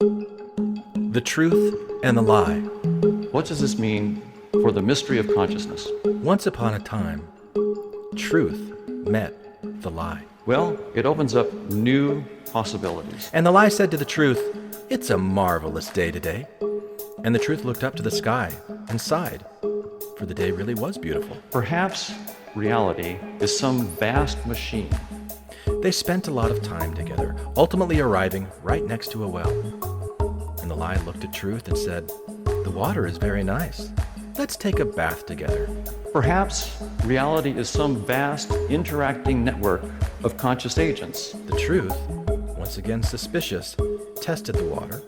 The truth and the lie. What does this mean for the mystery of consciousness? Once upon a time, truth met the lie. Well, it opens up new possibilities. And the lie said to the truth, "It's a marvelous day today." And the truth looked up to the sky and sighed, for the day really was beautiful. Perhaps reality is some vast machine. They spent a lot of time together, ultimately arriving right next to a well. And the lie looked at truth and said, "The water is very nice. Let's take a bath together." Perhaps reality is some vast interacting network of conscious agents. The truth, once again suspicious, tested the water,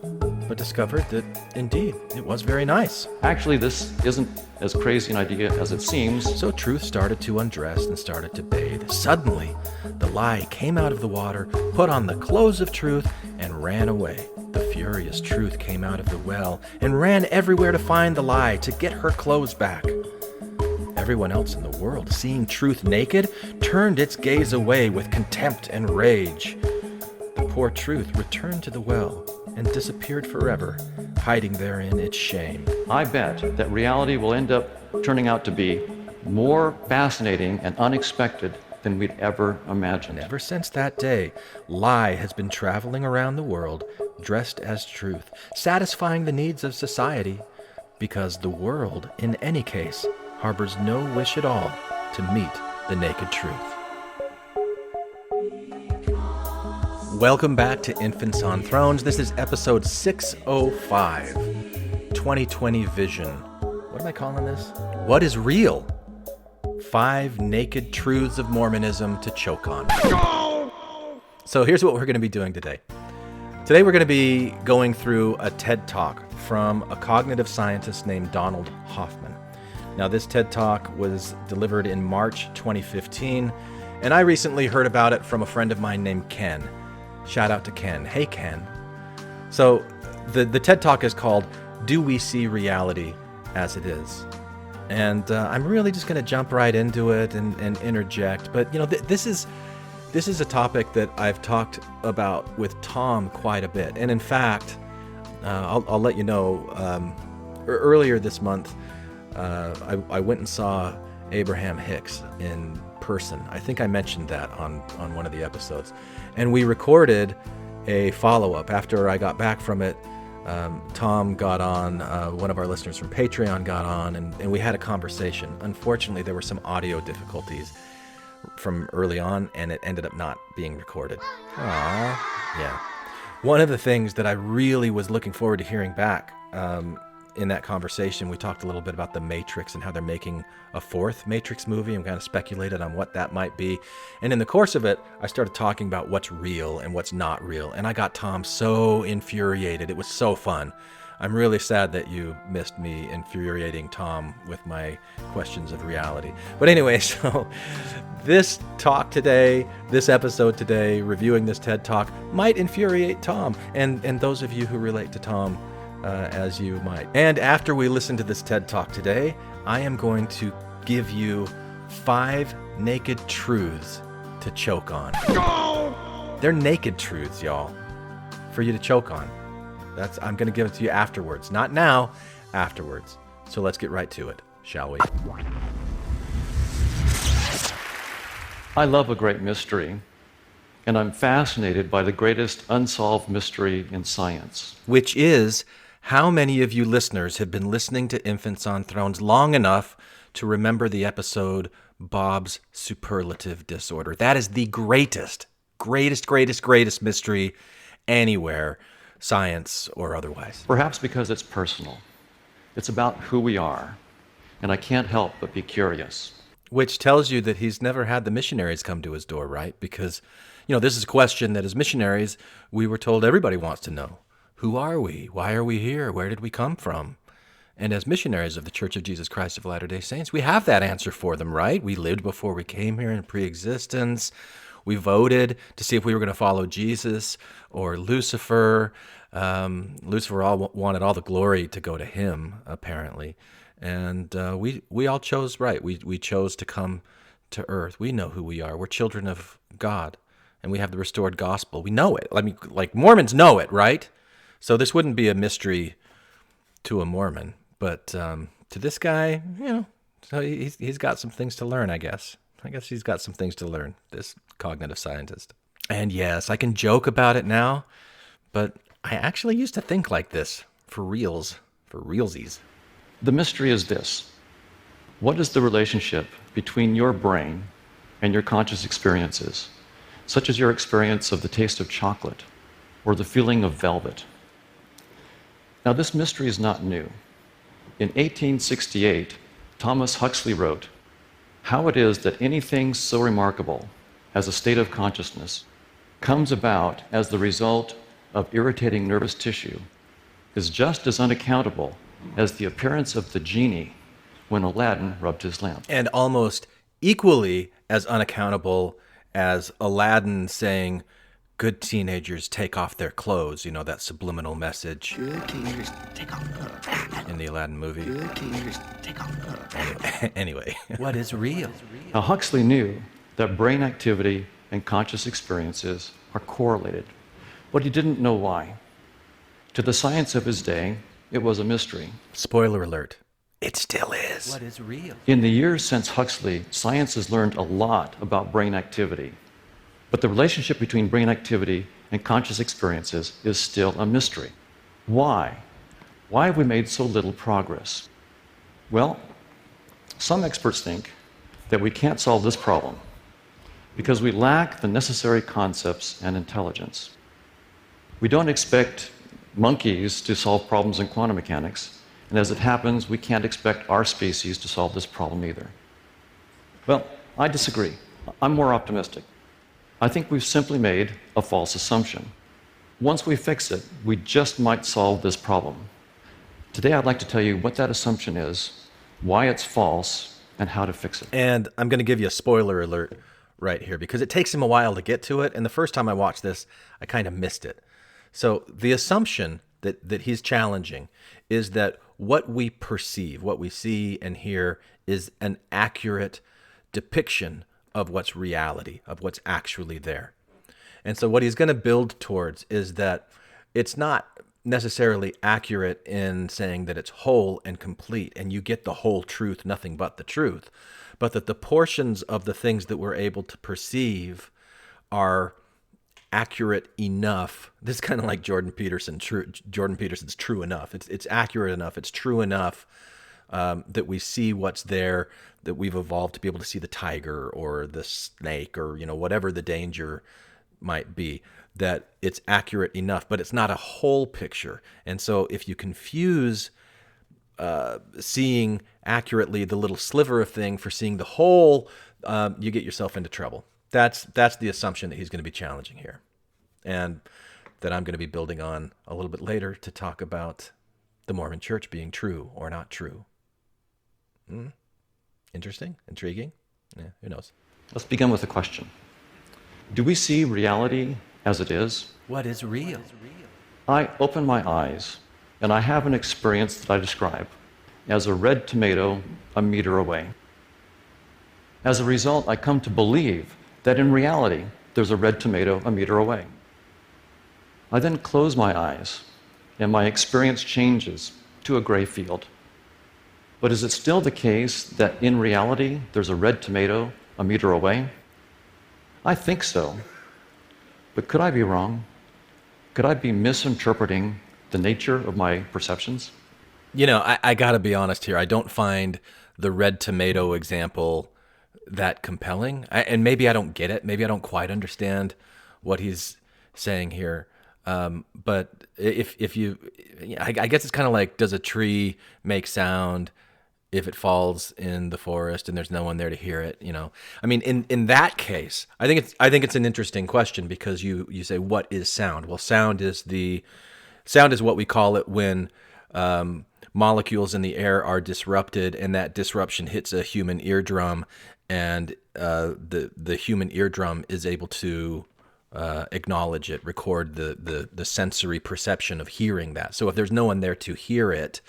but discovered that, indeed, it was very nice. Actually, this isn't as crazy an idea as it seems. So truth started to undress and started to bathe. Suddenly, the lie came out of the water, put on the clothes of truth, and ran away. The furious truth came out of the well and ran everywhere to find the lie, to get her clothes back. Everyone else in the world, seeing truth naked, turned its gaze away with contempt and rage. The poor truth returned to the well and disappeared forever, hiding therein its shame. I bet that reality will end up turning out to be more fascinating and unexpected than we'd ever imagined. And ever since that day, lie has been traveling around the world dressed as truth, satisfying the needs of society, because the world, in any case, harbors no wish at all to meet the naked truth. Welcome back to Infants on Thrones. This is episode 605, 2020 Vision. What am I calling this? What is real? 5 naked truths of Mormonism to choke on. So here's what we're going to be doing today. Today we're going to be going through a TED Talk from a cognitive scientist named Donald Hoffman. Now, this TED Talk was delivered in March 2015, and I recently heard about it from a friend of mine named Ken. Shout out to Ken. Hey, Ken. So the TED Talk is called "Do We See Reality as It Is?" And I'm really just going to jump right into it and interject. But, you know, this is a topic that I've talked about with Tom quite a bit. And in fact, I'll let you know, earlier this month, I went and saw Abraham Hicks in person. I think I mentioned that on one of the episodes. And we recorded a follow-up after I got back from it. Tom got on, one of our listeners from Patreon got on, and we had a conversation. Unfortunately, there were some audio difficulties from early on, and it ended up not being recorded. Aww. Yeah. One of the things that I really was looking forward to hearing back, in that conversation, we talked a little bit about the Matrix and how they're making a 4th Matrix movie, and kind of speculated on what that might be. And in the course of it, I started talking about what's real and what's not real, and I got Tom so infuriated. It was so fun. I'm really sad that you missed me infuriating Tom with my questions of reality. But anyway, so this talk today, this episode today, reviewing this TED Talk, might infuriate Tom, and those of you who relate to Tom, as you might. And after we listen to this TED Talk today, I am going to give you 5 naked truths to choke on. They're naked truths, y'all, for you to choke on. I'm going to give it to you afterwards. Not now, afterwards. So let's get right to it, shall we? I love a great mystery, and I'm fascinated by the greatest unsolved mystery in science. Which is, how many of you listeners have been listening to Infants on Thrones long enough to remember the episode Bob's Superlative Disorder? That is the greatest mystery anywhere, science or otherwise. Perhaps because it's personal. It's about who we are, and I can't help but be curious. Which tells you that he's never had the missionaries come to his door, right? Because, you know, this is a question that as missionaries, we were told everybody wants to know. Who are we? Why are we here? Where did we come from? And as missionaries of the Church of Jesus Christ of Latter-day Saints, we have that answer for them, right? We lived before we came here in pre-existence. We voted to see if we were going to follow Jesus or Lucifer. Lucifer wanted all the glory to go to him, apparently. And we all chose right. We chose to come to earth. We know who we are. We're children of God, and we have the restored gospel. We know it. I mean, like Mormons know it, right? So this wouldn't be a mystery to a Mormon, but to this guy, so he's got some things to learn, I guess. I guess he's got some things to learn, this cognitive scientist. And yes, I can joke about it now, but I actually used to think like this for reals, for realsies. The mystery is this. What is the relationship between your brain and your conscious experiences, such as your experience of the taste of chocolate or the feeling of velvet? Now, this mystery is not new. In 1868, Thomas Huxley wrote, "How it is that anything so remarkable as a state of consciousness comes about as the result of irritating nervous tissue is just as unaccountable as the appearance of the genie when Aladdin rubbed his lamp." And almost equally as unaccountable as Aladdin saying, "Good teenagers take off their clothes," that subliminal message. Good teenagers take off in the Aladdin movie. Good teenagers take off Anyway, what is real? Now, Huxley knew that brain activity and conscious experiences are correlated, but he didn't know why. To the science of his day, it was a mystery. Spoiler alert. It still is. What is real? In the years since Huxley, science has learned a lot about brain activity, but the relationship between brain activity and conscious experiences is still a mystery. Why? Why have we made so little progress? Well, some experts think that we can't solve this problem because we lack the necessary concepts and intelligence. We don't expect monkeys to solve problems in quantum mechanics, and as it happens, we can't expect our species to solve this problem either. Well, I disagree. I'm more optimistic. I think we've simply made a false assumption. Once we fix it, we just might solve this problem. Today, I'd like to tell you what that assumption is, why it's false, and how to fix it. And I'm going to give you a spoiler alert right here because it takes him a while to get to it. And the first time I watched this, I kind of missed it. So the assumption that he's challenging is that what we perceive, what we see and hear, is an accurate depiction of what's reality, of what's actually there. And so what he's going to build towards is that it's not necessarily accurate in saying that it's whole and complete and you get the whole truth, nothing but the truth, but that the portions of the things that we're able to perceive are accurate enough. This is kind of like Jordan Peterson's true enough. It's accurate enough. It's true enough that we see what's there, that we've evolved to be able to see the tiger or the snake or whatever the danger might be, that it's accurate enough, but it's not a whole picture. And so if you confuse seeing accurately the little sliver of thing for seeing the whole, you get yourself into trouble. That's the assumption that he's going to be challenging here, and that I'm going to be building on a little bit later to talk about the Mormon Church being true or not true. Interesting, intriguing. Yeah, who knows? Let's begin with a question. Do we see reality as it is? What is real? I open my eyes, and I have an experience that I describe as a red tomato a meter away. As a result, I come to believe that in reality, there's a red tomato a meter away. I then close my eyes, and my experience changes to a gray field. But is it still the case that in reality, there's a red tomato a meter away? I think so. But could I be wrong? Could I be misinterpreting the nature of my perceptions? I got to be honest here. I don't find the red tomato example that compelling. And maybe I don't get it. Maybe I don't quite understand what he's saying here. But if you, I guess it's kind of like, does a tree make sound if it falls in the forest and there's no one there to hear it? I mean, in that case, I think it's an interesting question because you say, what is sound? Well, sound is what we call it when molecules in the air are disrupted, and that disruption hits a human eardrum, and the human eardrum is able to acknowledge it, record the sensory perception of hearing that. So if there's no one there to hear it,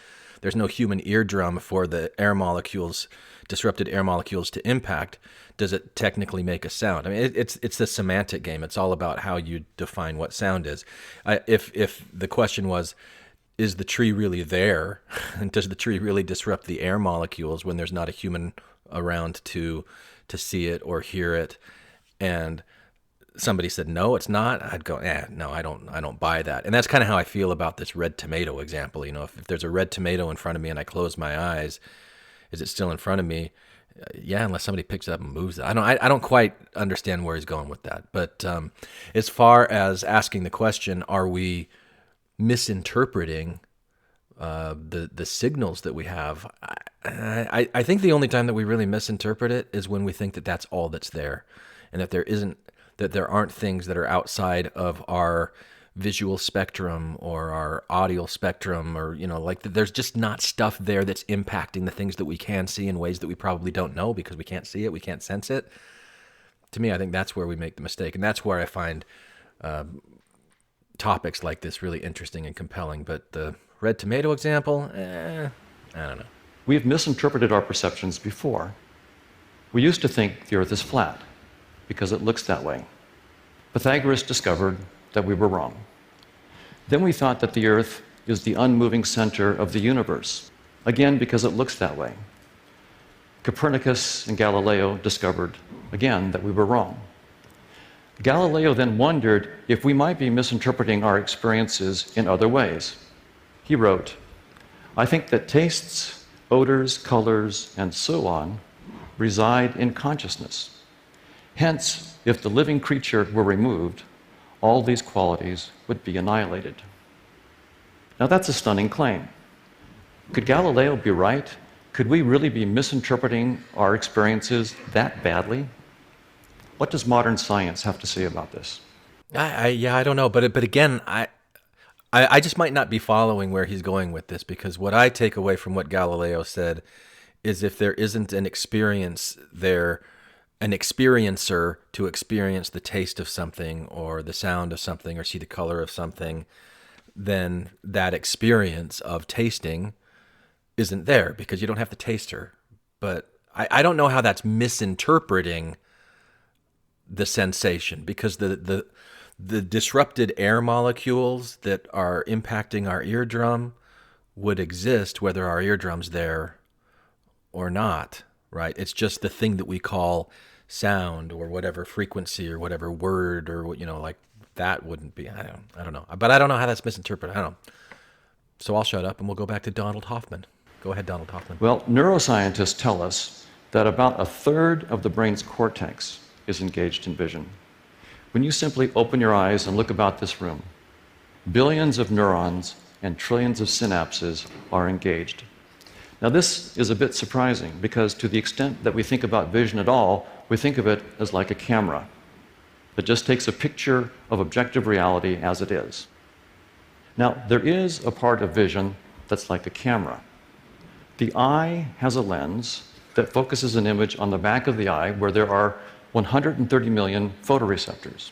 there's no human eardrum for the air molecules, disrupted air molecules to impact, does it technically make a sound? I mean, it's the semantic game. It's all about how you define what sound is. If the question was, is the tree really there? And does the tree really disrupt the air molecules when there's not a human around to see it or hear it? And somebody said, no, it's not. I'd go, no, I don't buy that. And that's kind of how I feel about this red tomato example. You know, if there's a red tomato in front of me and I close my eyes, is it still in front of me? Yeah, unless somebody picks it up and moves it. I don't quite understand where he's going with that. But as far as asking the question, are we misinterpreting the signals that we have? I think the only time that we really misinterpret it is when we think that that's all that's there, and that there aren't things that are outside of our visual spectrum or our audio spectrum, or like there's just not stuff there that's impacting the things that we can see in ways that we probably don't know because we can't see it, we can't sense it. To me, I think that's where we make the mistake, and that's where I find topics like this really interesting and compelling. But the red tomato example, I don't know. We've misinterpreted our perceptions before. We used to think the Earth is flat because it looks that way. Pythagoras discovered that we were wrong. Then we thought that the Earth is the unmoving center of the universe, again because it looks that way. Copernicus and Galileo discovered, again, that we were wrong. Galileo then wondered if we might be misinterpreting our experiences in other ways. He wrote, "I think that tastes, odors, colors, and so on reside in consciousness. Hence, if the living creature were removed, all these qualities would be annihilated." Now that's a stunning claim. Could Galileo be right? Could we really be misinterpreting our experiences that badly? What does modern science have to say about this? I don't know, but again, I just might not be following where he's going with this, because what I take away from what Galileo said is if there isn't an experience there, an experiencer to experience the taste of something or the sound of something or see the color of something, then that experience of tasting isn't there because you don't have to taste her. But I don't know how that's misinterpreting the sensation, because the disrupted air molecules that are impacting our eardrum would exist whether our eardrum's there or not, right? It's just the thing that we call sound or whatever frequency or whatever word or like that wouldn't be. I don't know, but I don't know how that's misinterpreted. I don't know. So I'll shut up and we'll go back to Donald Hoffman. Go ahead, Donald Hoffman. Well, neuroscientists tell us that about a third of the brain's cortex is engaged in vision. When you simply open your eyes and look about this room, billions of neurons and trillions of synapses are engaged. Now, this is a bit surprising because to the extent that we think about vision at all, we think of it as like a camera that just takes a picture of objective reality as it is. Now, there is a part of vision that's like a camera. The eye has a lens that focuses an image on the back of the eye where there are 130 million photoreceptors.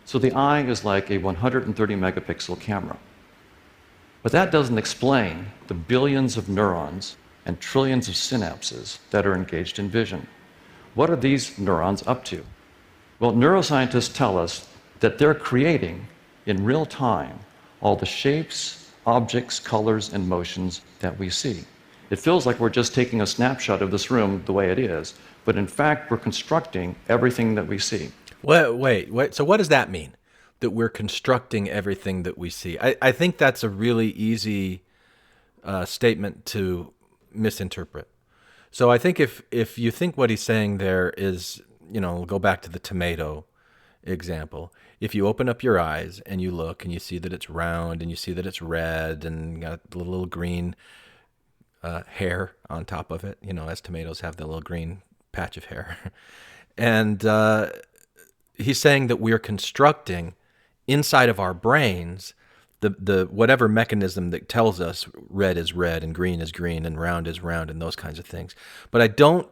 So the eye is like a 130 megapixel camera. But that doesn't explain the billions of neurons and trillions of synapses that are engaged in vision. What are these neurons up to? Well, neuroscientists tell us that they're creating, in real time, all the shapes, objects, colors, and motions that we see. It feels like we're just taking a snapshot of this room the way it is, but in fact, we're constructing everything that we see. Wait. So what does that mean, that we're constructing everything that we see? I think that's a really easy statement to misinterpret. So I think if you think what he's saying there is, go back to the tomato example. If you open up your eyes and you look and you see that it's round and you see that it's red and got the little green hair on top of it, as tomatoes have the little green patch of hair. And he's saying that we're constructing inside of our brains the whatever mechanism that tells us red is red and green is green and round is round and those kinds of things. But I don't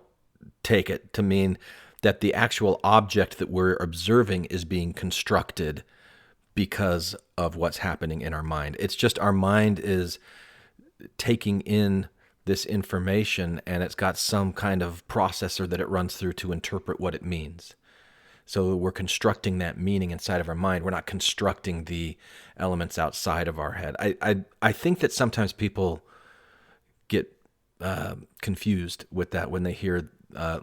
take it to mean that the actual object that we're observing is being constructed because of what's happening in our mind. It's just our mind is taking in this information, and it's got some kind of processor that it runs through to interpret what it means. So we're constructing that meaning inside of our mind. We're not constructing the elements outside of our head. I think that sometimes people get confused with that when they hear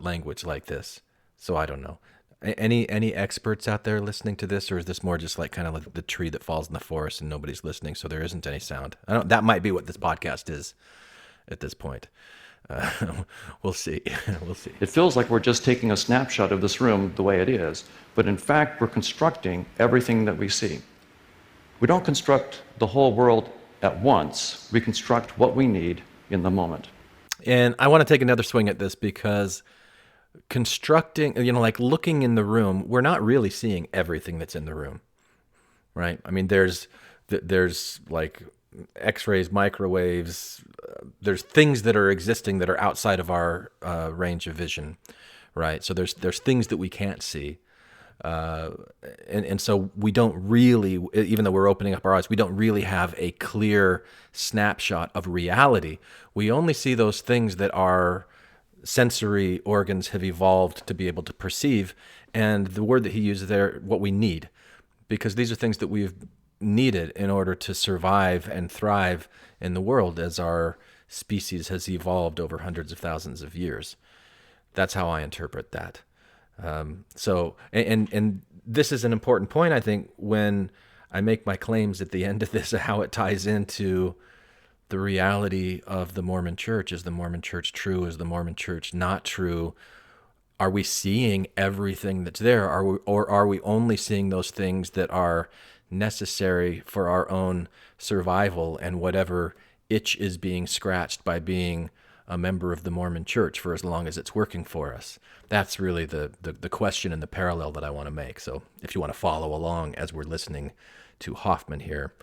language like this. So I don't know. Any experts out there listening to this, or is this more just like kind of like the tree that falls in the forest and nobody's listening, so there isn't any sound? That might be what this podcast is at this point. We'll see. We'll see. It feels like we're just taking a snapshot of this room the way it is, but in fact, we're constructing everything that we see. We don't construct the whole world at once. We construct what we need in the moment. And I want to take another swing at this because constructing, like looking in the room, we're not really seeing everything that's in the room, right? I mean, there's like X-rays, microwaves, there's things that are existing that are outside of our range of vision, right? So there's things that we can't see. And so we don't really, even though we're opening up our eyes, we don't really have a clear snapshot of reality. We only see those things that our sensory organs have evolved to be able to perceive. And the word that he uses there, what we need, because these are things that we've needed in order to survive and thrive in the world as our species has evolved over hundreds of thousands of years. That's how I interpret that. So this is an important point, I think, when I make my claims at the end of this, how it ties into the reality of the Mormon Church. Is the Mormon Church true? Is the Mormon Church not true? Are we seeing everything that's there? Or are we only seeing those things that are necessary for our own survival and whatever itch is being scratched by being a member of the Mormon Church for as long as it's working for us? That's really the question and the parallel that I want to make. So if you want to follow along as we're listening to Hoffman here,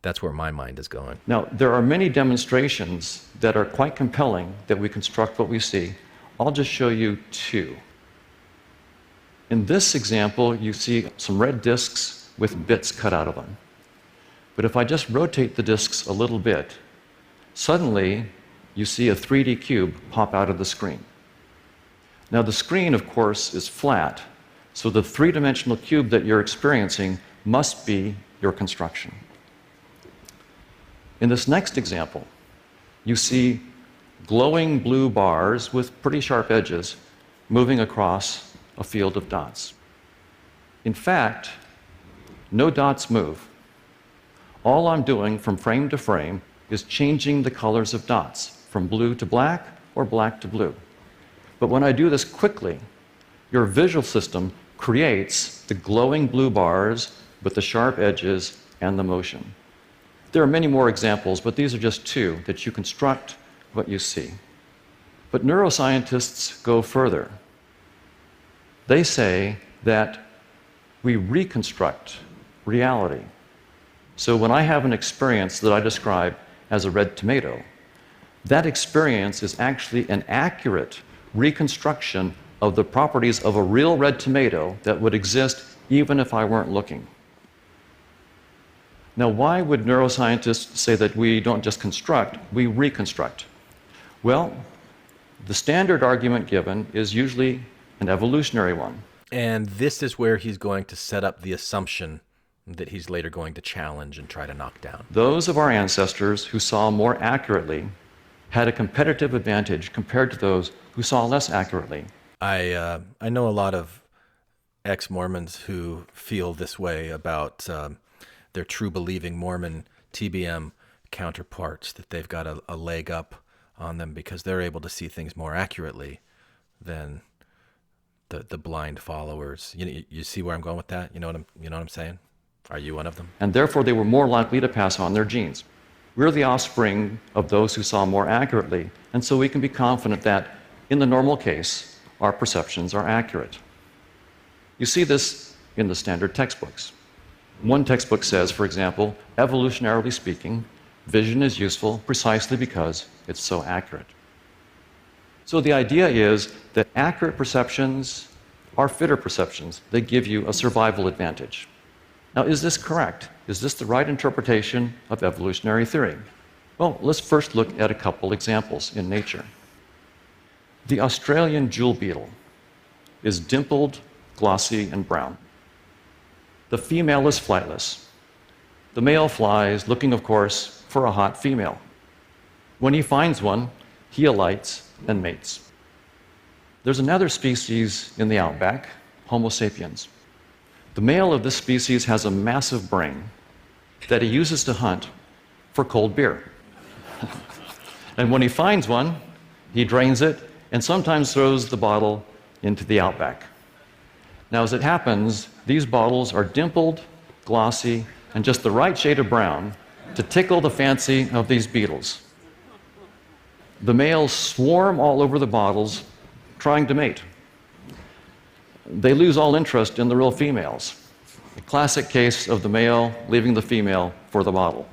that's where my mind is going. Now, there are many demonstrations that are quite compelling that we construct what we see. I'll just show you two. In this example, you see some red discs with bits cut out of them. But if I just rotate the discs a little bit, suddenly you see a 3D cube pop out of the screen. Now, the screen, of course, is flat, so the three-dimensional cube that you're experiencing must be your construction. In this next example, you see glowing blue bars with pretty sharp edges moving across a field of dots. In fact, no dots move. All I'm doing from frame to frame is changing the colors of dots from blue to black or black to blue. But when I do this quickly, your visual system creates the glowing blue bars with the sharp edges and the motion. There are many more examples, but these are just two that you construct what you see. But neuroscientists go further. They say that we reconstruct reality. So when I have an experience that I describe as a red tomato, that experience is actually an accurate reconstruction of the properties of a real red tomato that would exist even if I weren't looking. Now, why would neuroscientists say that we don't just construct, we reconstruct? Well, the standard argument given is usually an evolutionary one. And this is where he's going to set up the assumption that he's later going to challenge and try to knock down. Those of our ancestors who saw more accurately had a competitive advantage compared to those who saw less accurately. I know a lot of ex-Mormons who feel this way about their true believing Mormon TBM counterparts, that they've got a leg up on them because they're able to see things more accurately than the blind followers. You see where I'm going with that? You know what I'm saying? Are you one of them? And therefore they were more likely to pass on their genes. We're the offspring of those who saw more accurately, and so we can be confident that in the normal case, our perceptions are accurate. You see this in the standard textbooks. One textbook says, for example, evolutionarily speaking, vision is useful precisely because it's so accurate. So the idea is that accurate perceptions are fitter perceptions. They give you a survival advantage. Now, is this correct? Is this the right interpretation of evolutionary theory? Well, let's first look at a couple examples in nature. The Australian jewel beetle is dimpled, glossy, and brown. The female is flightless. The male flies, looking, of course, for a hot female. When he finds one, he alights and mates. There's another species in the outback, Homo sapiens. The male of this species has a massive brain that he uses to hunt for cold beer. And when he finds one, he drains it and sometimes throws the bottle into the outback. Now, as it happens, these bottles are dimpled, glossy, and just the right shade of brown to tickle the fancy of these beetles. The males swarm all over the bottles trying to mate. They lose all interest in the real females. A classic case of the male leaving the female for the bottle.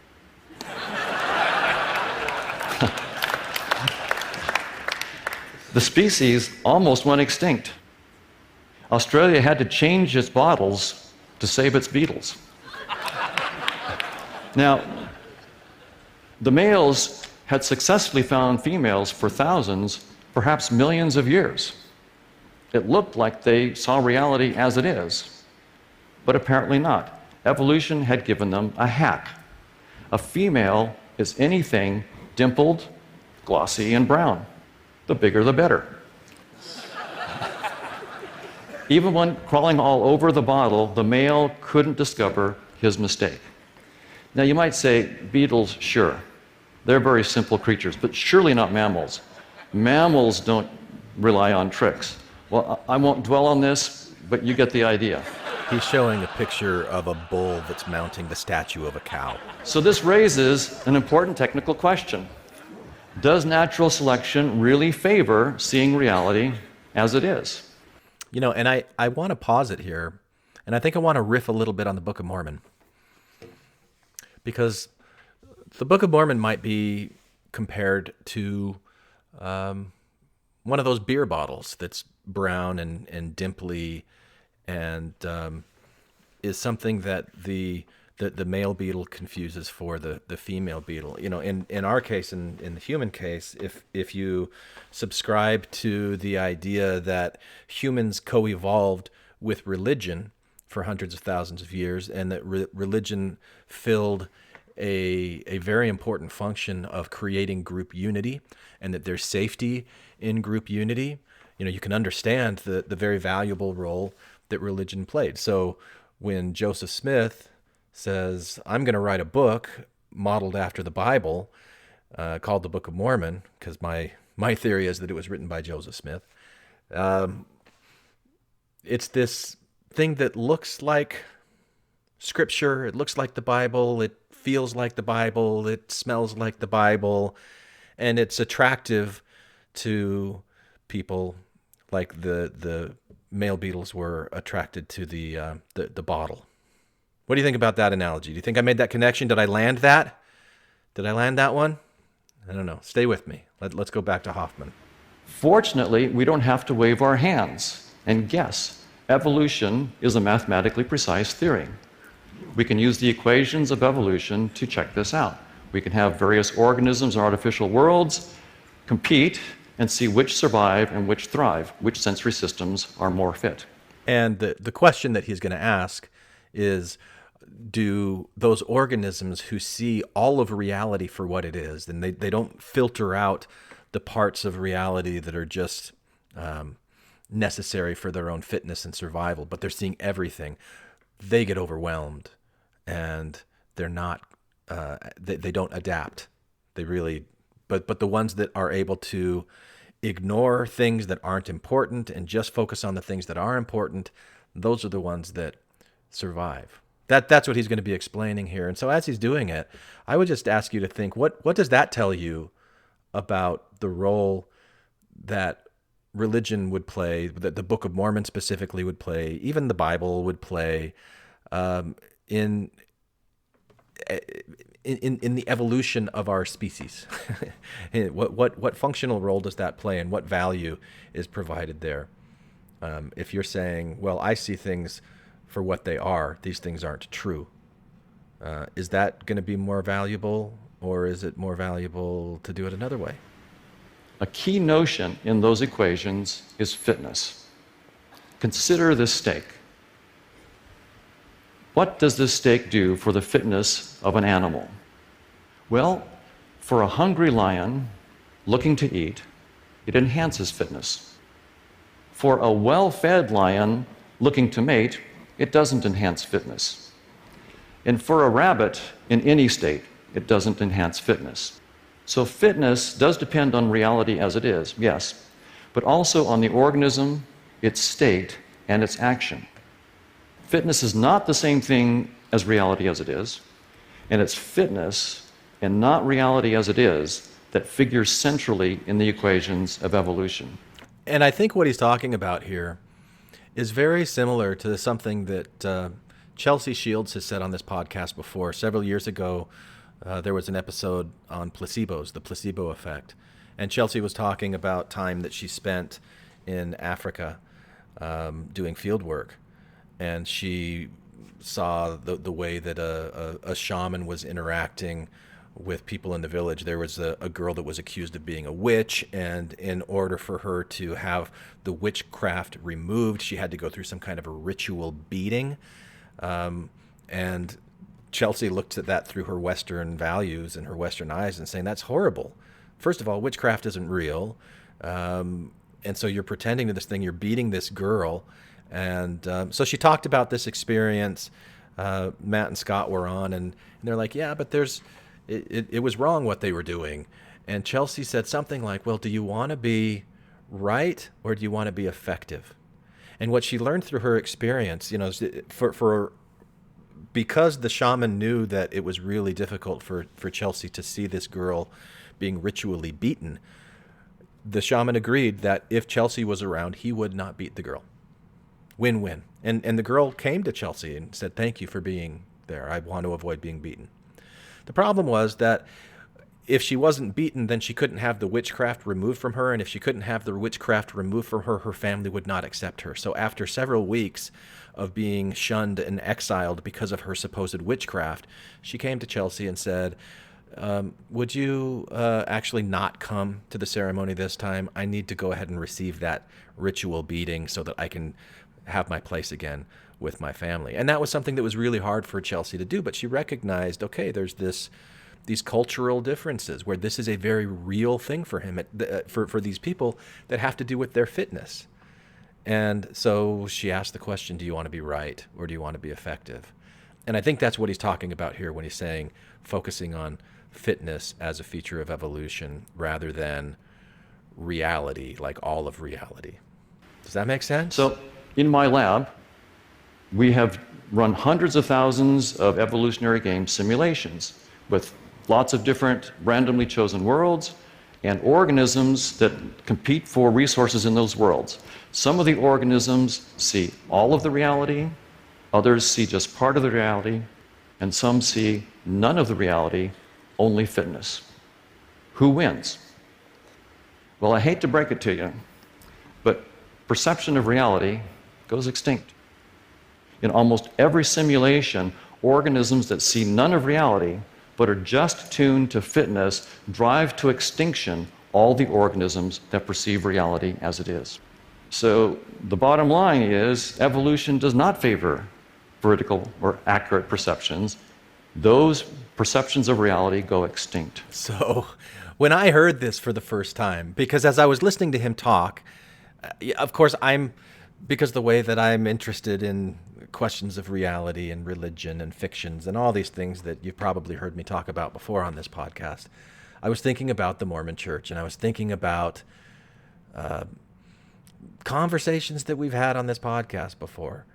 The species almost went extinct. Australia had to change its bottles to save its beetles. Now, the males had successfully found females for thousands, perhaps millions of years. It looked like they saw reality as it is, but apparently not. Evolution had given them a hack. A female is anything dimpled, glossy, and brown. The bigger, the better. Even when crawling all over the bottle, the male couldn't discover his mistake. Now, you might say, beetles, sure. They're very simple creatures, but surely not mammals. Mammals don't rely on tricks. Well, I won't dwell on this, but you get the idea. He's showing a picture of a bull that's mounting the statue of a cow. So this raises an important technical question. Does natural selection really favor seeing reality as it is? You know, and I want to pause it here, and I think I want to riff a little bit on the Book of Mormon. Because the Book of Mormon might be compared to one of those beer bottles that's brown and dimply and is something that the male beetle confuses for the female beetle. You know, in our case, in the human case, if you subscribe to the idea that humans co-evolved with religion for hundreds of thousands of years, and that religion filled a very important function of creating group unity, and that there's safety in group unity, you know, you can understand the very valuable role that religion played. So when Joseph Smith says, I'm going to write a book modeled after the Bible, called the Book of Mormon, because my theory is that it was written by Joseph Smith. It's this thing that looks like Scripture, it looks like the Bible, it feels like the Bible, it smells like the Bible, and it's attractive to people like the male beetles were attracted to the bottle. What do you think about that analogy? Do you think I made that connection? Did I land that? Did I land that one? I don't know. Stay with me. Let's go back to Hoffman. Fortunately, we don't have to wave our hands and guess. Evolution is a mathematically precise theory. We can use the equations of evolution to check this out. We can have various organisms or artificial worlds compete and see which survive and which thrive, which sensory systems are more fit. And the question that he's going to ask is, do those organisms who see all of reality for what it is, and they don't filter out the parts of reality that are just necessary for their own fitness and survival, but they're seeing everything, they get overwhelmed and they're not, they don't adapt. They really, but the ones that are able to ignore things that aren't important and just focus on the things that are important, those are the ones that survive. That's what he's going to be explaining here. And so as he's doing it, I would just ask you to think, what does that tell you about the role that religion would play, that the Book of Mormon specifically would play, even the Bible would play, in the evolution of our species? What functional role does that play, and what value is provided there? If you're saying, well, I see things for what they are, these things aren't true, is that going to be more valuable Or is it more valuable to do it another way? A key notion in those equations is fitness. Consider this steak. What does this steak do for the fitness of an animal? Well, for a hungry lion looking to eat, it enhances fitness. For a well-fed lion looking to mate, it doesn't enhance fitness. And for a rabbit in any state, it doesn't enhance fitness. So fitness does depend on reality as it is, yes, but also on the organism, its state, and its action. Fitness is not the same thing as reality as it is, and it's fitness and not reality as it is that figures centrally in the equations of evolution. And I think what he's talking about here is very similar to something that Chelsea Shields has said on this podcast before. Several years ago, there was an episode on placebos, the placebo effect. And Chelsea was talking about time that she spent in Africa doing field work. And she saw the way that a shaman was interacting with people in the village. There was a girl that was accused of being a witch, and in order for her to have the witchcraft removed, she had to go through some kind of a ritual beating. And Chelsea looked at that through her Western values and her Western eyes and saying, that's horrible. First of all, witchcraft isn't real. And so you're pretending to this thing, you're beating this girl. And so she talked about this experience. Matt and Scott were on, and they're like, yeah, but it was wrong what they were doing. And Chelsea said something like, well, do you want to be right or do you want to be effective? And what she learned through her experience, because the shaman knew that it was really difficult for Chelsea to see this girl being ritually beaten, the shaman agreed that if Chelsea was around, he would not beat the girl. Win-win. And the girl came to Chelsea and said, thank you for being there. I want to avoid being beaten. The problem was that if she wasn't beaten, then she couldn't have the witchcraft removed from her. And if she couldn't have the witchcraft removed from her, her family would not accept her. So after several weeks of being shunned and exiled because of her supposed witchcraft, she came to Chelsea and said, would you actually not come to the ceremony this time? I need to go ahead and receive that ritual beating so that I can have my place again with my family. And that was something that was really hard for Chelsea to do, but she recognized, okay, there's these cultural differences where this is a very real thing for him, for these people that have to do with their fitness. And so she asked the question, do you want to be right or do you want to be effective? And I think that's what he's talking about here when he's saying focusing on fitness as a feature of evolution rather than reality, like all of reality. Does that make sense? So in my lab, we have run hundreds of thousands of evolutionary game simulations with lots of different randomly chosen worlds and organisms that compete for resources in those worlds. Some of the organisms see all of the reality, others see just part of the reality, and some see none of the reality, only fitness. Who wins? Well, I hate to break it to you, but perception of reality goes extinct. In almost every simulation, organisms that see none of reality but are just tuned to fitness drive to extinction all the organisms that perceive reality as it is. So the bottom line is evolution does not favor vertical or accurate perceptions. Those perceptions of reality go extinct. So when I heard this for the first time, because as I was listening to him talk, of course because the way that I'm interested in questions of reality and religion and fictions and all these things that you've probably heard me talk about before on this podcast, I was thinking about the Mormon Church, and I was thinking about conversations that we've had on this podcast before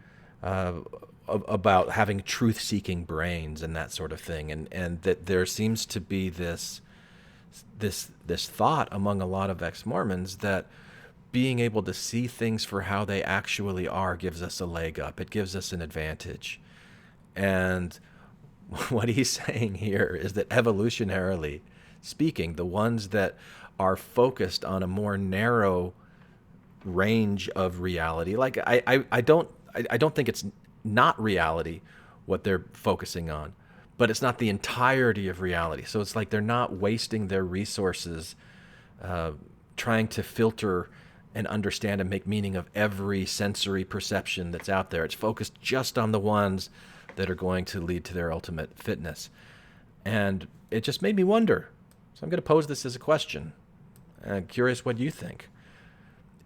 about having truth-seeking brains and that sort of thing, and that there seems to be this thought among a lot of ex-Mormons that being able to see things for how they actually are gives us a leg up. It gives us an advantage. And what he's saying here is that evolutionarily speaking, the ones that are focused on a more narrow range of reality, like I don't think it's not reality what they're focusing on, but it's not the entirety of reality. So it's like they're not wasting their resources trying to filter and understand and make meaning of every sensory perception that's out there. It's focused just on the ones that are going to lead to their ultimate fitness. And it just made me wonder. So I'm going to pose this as a question. I'm curious what you think.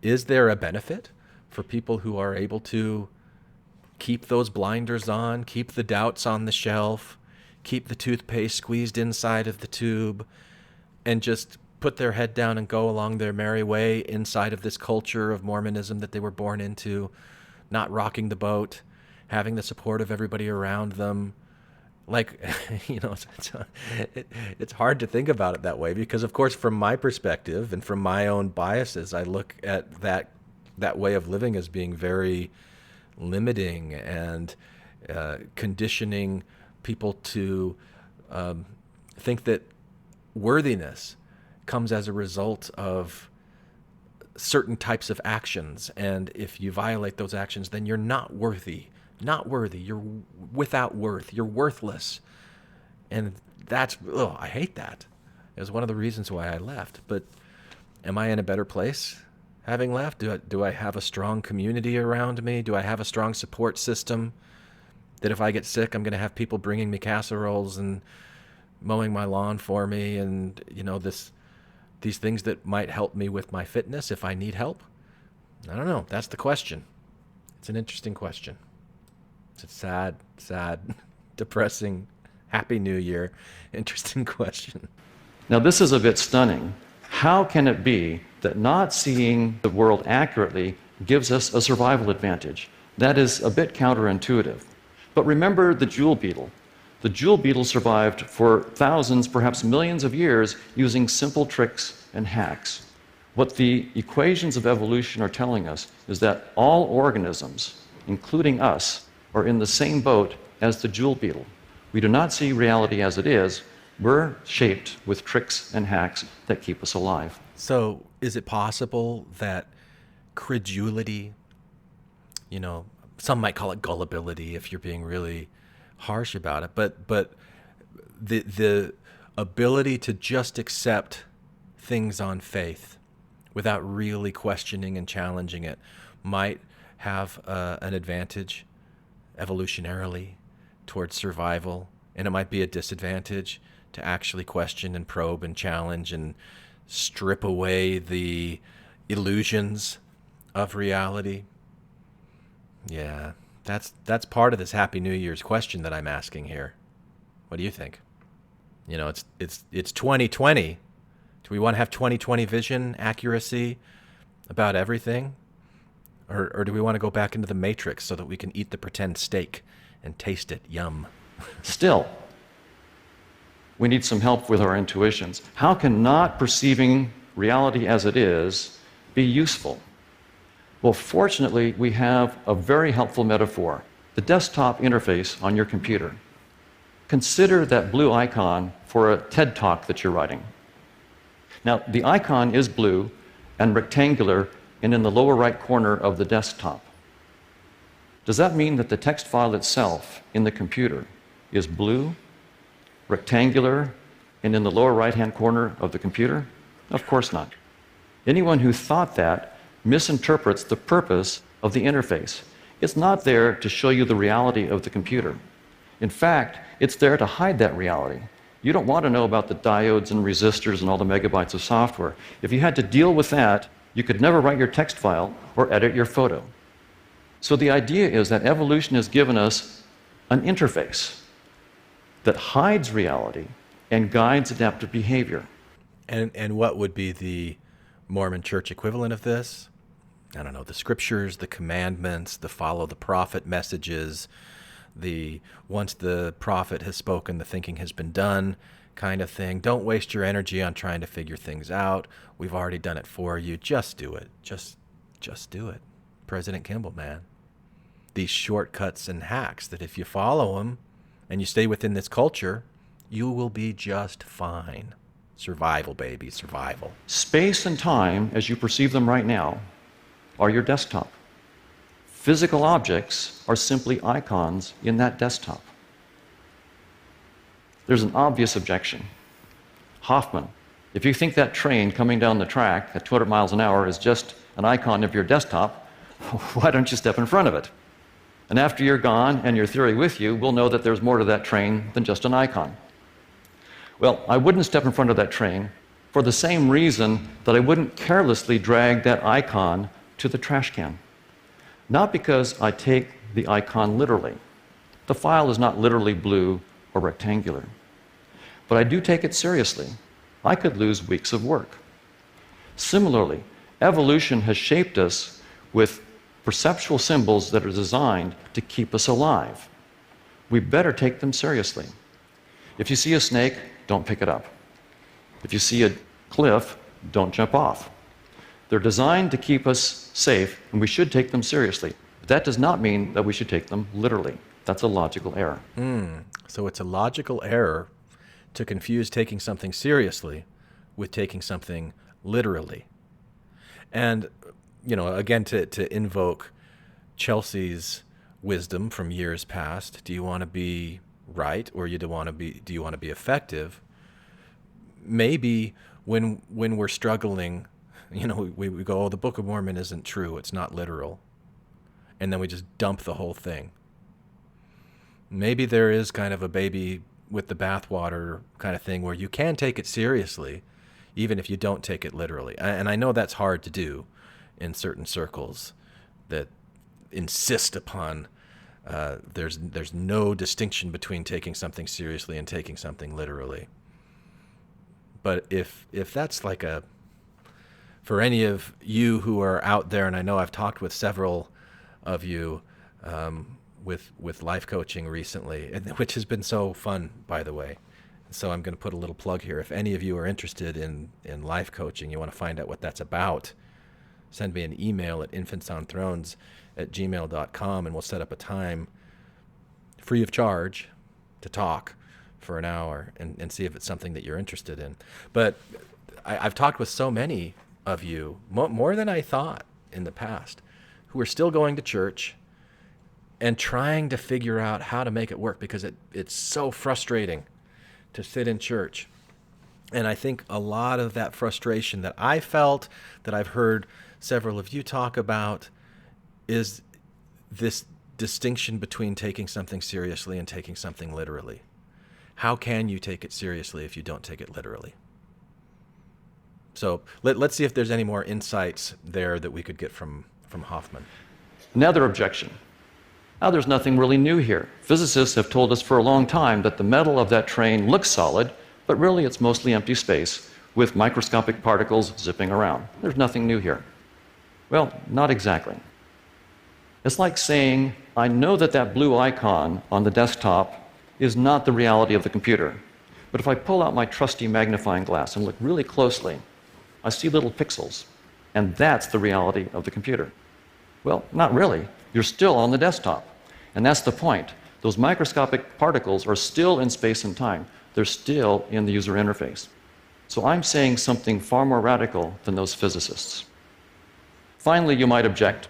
Is there a benefit for people who are able to keep those blinders on, keep the doubts on the shelf, keep the toothpaste squeezed inside of the tube, and just put their head down and go along their merry way inside of this culture of Mormonism that they were born into, not rocking the boat, having the support of everybody around them? Like, it's hard to think about it that way because, of course, from my perspective and from my own biases, I look at that way of living as being very limiting and conditioning people to think that worthiness comes as a result of certain types of actions. And if you violate those actions, then you're not worthy. Not worthy. You're without worth. You're worthless. And I hate that. It was one of the reasons why I left. But am I in a better place having left? Do I have a strong community around me? Do I have a strong support system that if I get sick, I'm going to have people bringing me casseroles and mowing my lawn for me and, these things that might help me with my fitness if I need help? I don't know. That's the question. It's an interesting question. It's a sad, depressing, happy New Year, interesting question. Now, this is a bit stunning. How can it be that not seeing the world accurately gives us a survival advantage? That is a bit counterintuitive. But remember the jewel beetle. The jewel beetle survived for thousands, perhaps millions of years using simple tricks and hacks. What the equations of evolution are telling us is that all organisms, including us, are in the same boat as the jewel beetle. We do not see reality as it is. We're shaped with tricks and hacks that keep us alive. So is it possible that credulity, some might call it gullibility if you're being really harsh about it, but the ability to just accept things on faith without really questioning and challenging it might have an advantage evolutionarily towards survival, and it might be a disadvantage to actually question and probe and challenge and strip away the illusions of reality? Yeah, that's part of this Happy New Year's question that I'm asking here. What do you think? It's 2020. Do we want to have 2020 vision, accuracy about everything? Or do we want to go back into the Matrix so that we can eat the pretend steak and taste it? Yum. Still, we need some help with our intuitions. How can not perceiving reality as it is be useful? Well, fortunately, we have a very helpful metaphor: the desktop interface on your computer. Consider that blue icon for a TED Talk that you're writing. Now, the icon is blue and rectangular and in the lower right corner of the desktop. Does that mean that the text file itself in the computer is blue, rectangular, and in the lower right-hand corner of the computer? Of course not. Anyone who thought that misinterprets the purpose of the interface. It's not there to show you the reality of the computer. In fact, it's there to hide that reality. You don't want to know about the diodes and resistors and all the megabytes of software. If you had to deal with that, you could never write your text file or edit your photo. So the idea is that evolution has given us an interface that hides reality and guides adaptive behavior. And what would be the Mormon Church equivalent of this? I don't know, the scriptures, the commandments, the follow the prophet messages, the once the prophet has spoken, the thinking has been done kind of thing. Don't waste your energy on trying to figure things out. We've already done it for you. Just do it. Just do it. President Kimball, man. These shortcuts and hacks that if you follow them and you stay within this culture, you will be just fine. Survival, baby, survival. Space and time, as you perceive them right now, are your desktop. Physical objects are simply icons in that desktop. There's an obvious objection. Hoffman, if you think that train coming down the track at 200 miles an hour is just an icon of your desktop, why don't you step in front of it? And after you're gone and your theory with you, we'll know that there's more to that train than just an icon. Well, I wouldn't step in front of that train for the same reason that I wouldn't carelessly drag that icon to the trash can. Not because I take the icon literally. The file is not literally blue or rectangular. But I do take it seriously. I could lose weeks of work. Similarly, evolution has shaped us with perceptual symbols that are designed to keep us alive. We better take them seriously. If you see a snake, don't pick it up. If you see a cliff, don't jump off. They're designed to keep us safe, and we should take them seriously. But that does not mean that we should take them literally. That's a logical error. So it's a logical error to confuse taking something seriously with taking something literally. And, you know, again, to invoke Chelsea's wisdom from years past, do you want to be right or do you want to be effective? Maybe when we're struggling, you know, we go, oh, the Book of Mormon isn't true, it's not literal. And then we just dump the whole thing. Maybe there is kind of a baby with the bathwater kind of thing where you can take it seriously, even if you don't take it literally. And I know that's hard to do in certain circles that insist upon there's no distinction between taking something seriously and taking something literally. But if that's like for any of you who are out there, and I know I've talked with several of you with life coaching recently, which has been so fun, by the way. So I'm going to put a little plug here. If any of you are interested in life coaching, you want to find out what that's about, send me an email at infantsonthrones@gmail.com, and we'll set up a time free of charge to talk for an hour and see if it's something that you're interested in. But I've talked with so many of you, more than I thought in the past, who are still going to church and trying to figure out how to make it work because it's so frustrating to sit in church. And I think a lot of that frustration that I felt, that I've heard several of you talk about, is this distinction between taking something seriously and taking something literally. How can you take it seriously if you don't take it literally? So let's see if there's any more insights there that we could get from Hoffman. Another objection. Now, there's nothing really new here. Physicists have told us for a long time that the metal of that train looks solid, but really it's mostly empty space with microscopic particles zipping around. There's nothing new here. Well, not exactly. It's like saying, I know that blue icon on the desktop is not the reality of the computer. But if I pull out my trusty magnifying glass and look really closely, I see little pixels, and that's the reality of the computer. Well, not really. You're still on the desktop. And that's the point. Those microscopic particles are still in space and time. They're still in the user interface. So I'm saying something far more radical than those physicists. Finally, you might object,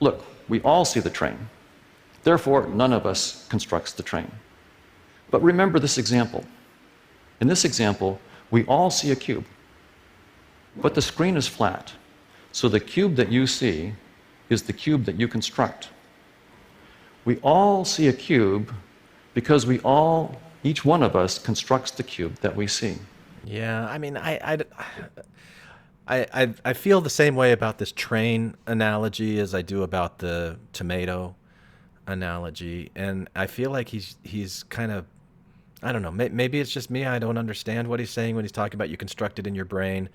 look, we all see the train. Therefore, none of us constructs the train. But remember this example. In this example, we all see a cube. But the screen is flat. So the cube that you see is the cube that you construct. We all see a cube because each one of us constructs the cube that we see. Yeah, I mean, I feel the same way about this train analogy as I do about the tomato analogy, and I feel like he's kind of, I don't know, maybe it's just me, I don't understand what he's saying when he's talking about you construct it in your brain.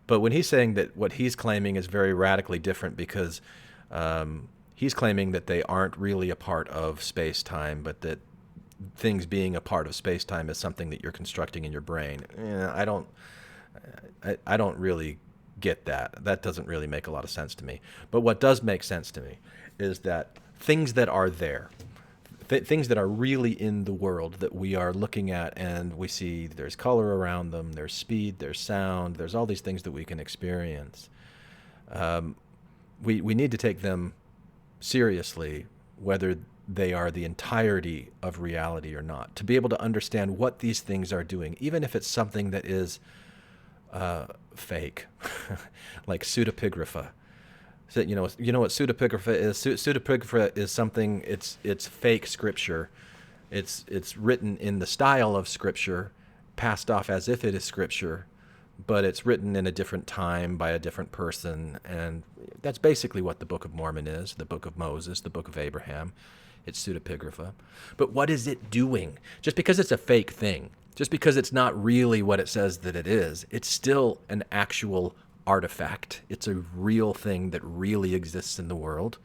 But when he's saying that, what he's claiming is very radically different, because he's claiming that they aren't really a part of space-time, but that things being a part of space-time is something that you're constructing in your brain. I don't really get that. That doesn't really make a lot of sense to me. But what does make sense to me is that things that are there, things that are really in the world that we are looking at, and we see there's color around them, there's speed, there's sound, there's all these things that we can experience. We need to take them seriously, whether they are the entirety of reality or not. To be able to understand what these things are doing, even if it's something that is fake, like pseudepigrapha. So, you know what pseudepigrapha is? Pseudepigrapha is something. It's fake scripture. It's written in the style of scripture, passed off as if it is scripture, but it's written in a different time by a different person, and that's basically what the Book of Mormon is, the Book of Moses, the Book of Abraham. It's pseudepigrapha. But what is it doing? Just because it's a fake thing, just because it's not really what it says that it is, it's still an actual artifact. It's a real thing that really exists in the world.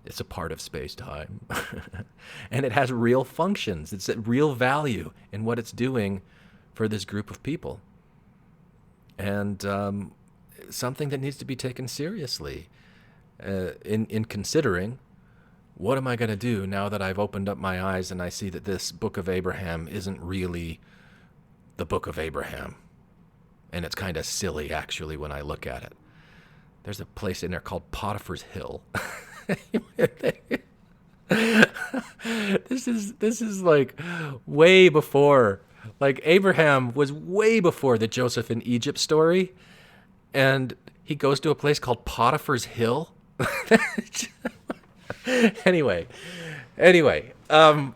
It's a part of space-time. And it has real functions. It's a real value in what it's doing for this group of people. And something that needs to be taken seriously in considering, what am I going to do now that I've opened up my eyes and I see that this Book of Abraham isn't really the Book of Abraham? And it's kind of silly, actually, when I look at it. There's a place in there called Potiphar's Hill. This is like way before, like Abraham was way before the Joseph in Egypt story, and he goes to a place called Potiphar's Hill. Anyway, so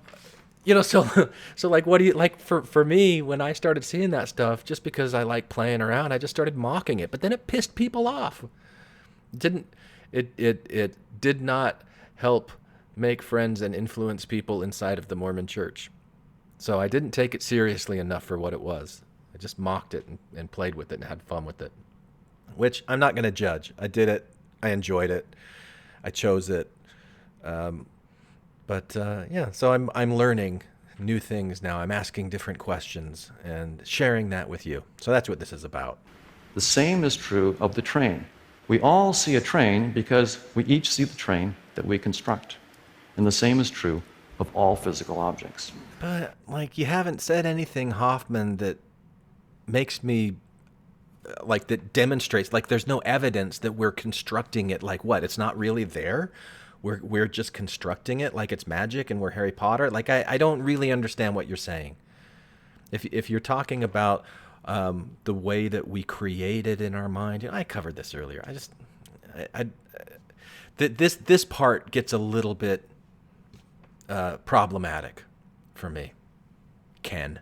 like, what do you like? For me, when I started seeing that stuff, just because I like playing around, I just started mocking it. But then it pissed people off. It did not help make friends and influence people inside of the Mormon Church. So I didn't take it seriously enough for what it was. I just mocked it and played with it and had fun with it, which I'm not going to judge. I did it. I enjoyed it. I chose it. So I'm learning new things now. I'm asking different questions and sharing that with you. So that's what this is about. The same is true of the train. We all see a train because we each see the train that we construct. And the same is true of all physical objects. But, like, you haven't said anything, Hoffman, that makes me, like, that demonstrates, like, there's no evidence that we're constructing it. Like, what? It's not really there? We're just constructing it like it's magic and we're Harry Potter? Like, I don't really understand what you're saying. If you're talking about the way that we create it in our mind, I covered this earlier. This part gets a little bit problematic for me. Ken.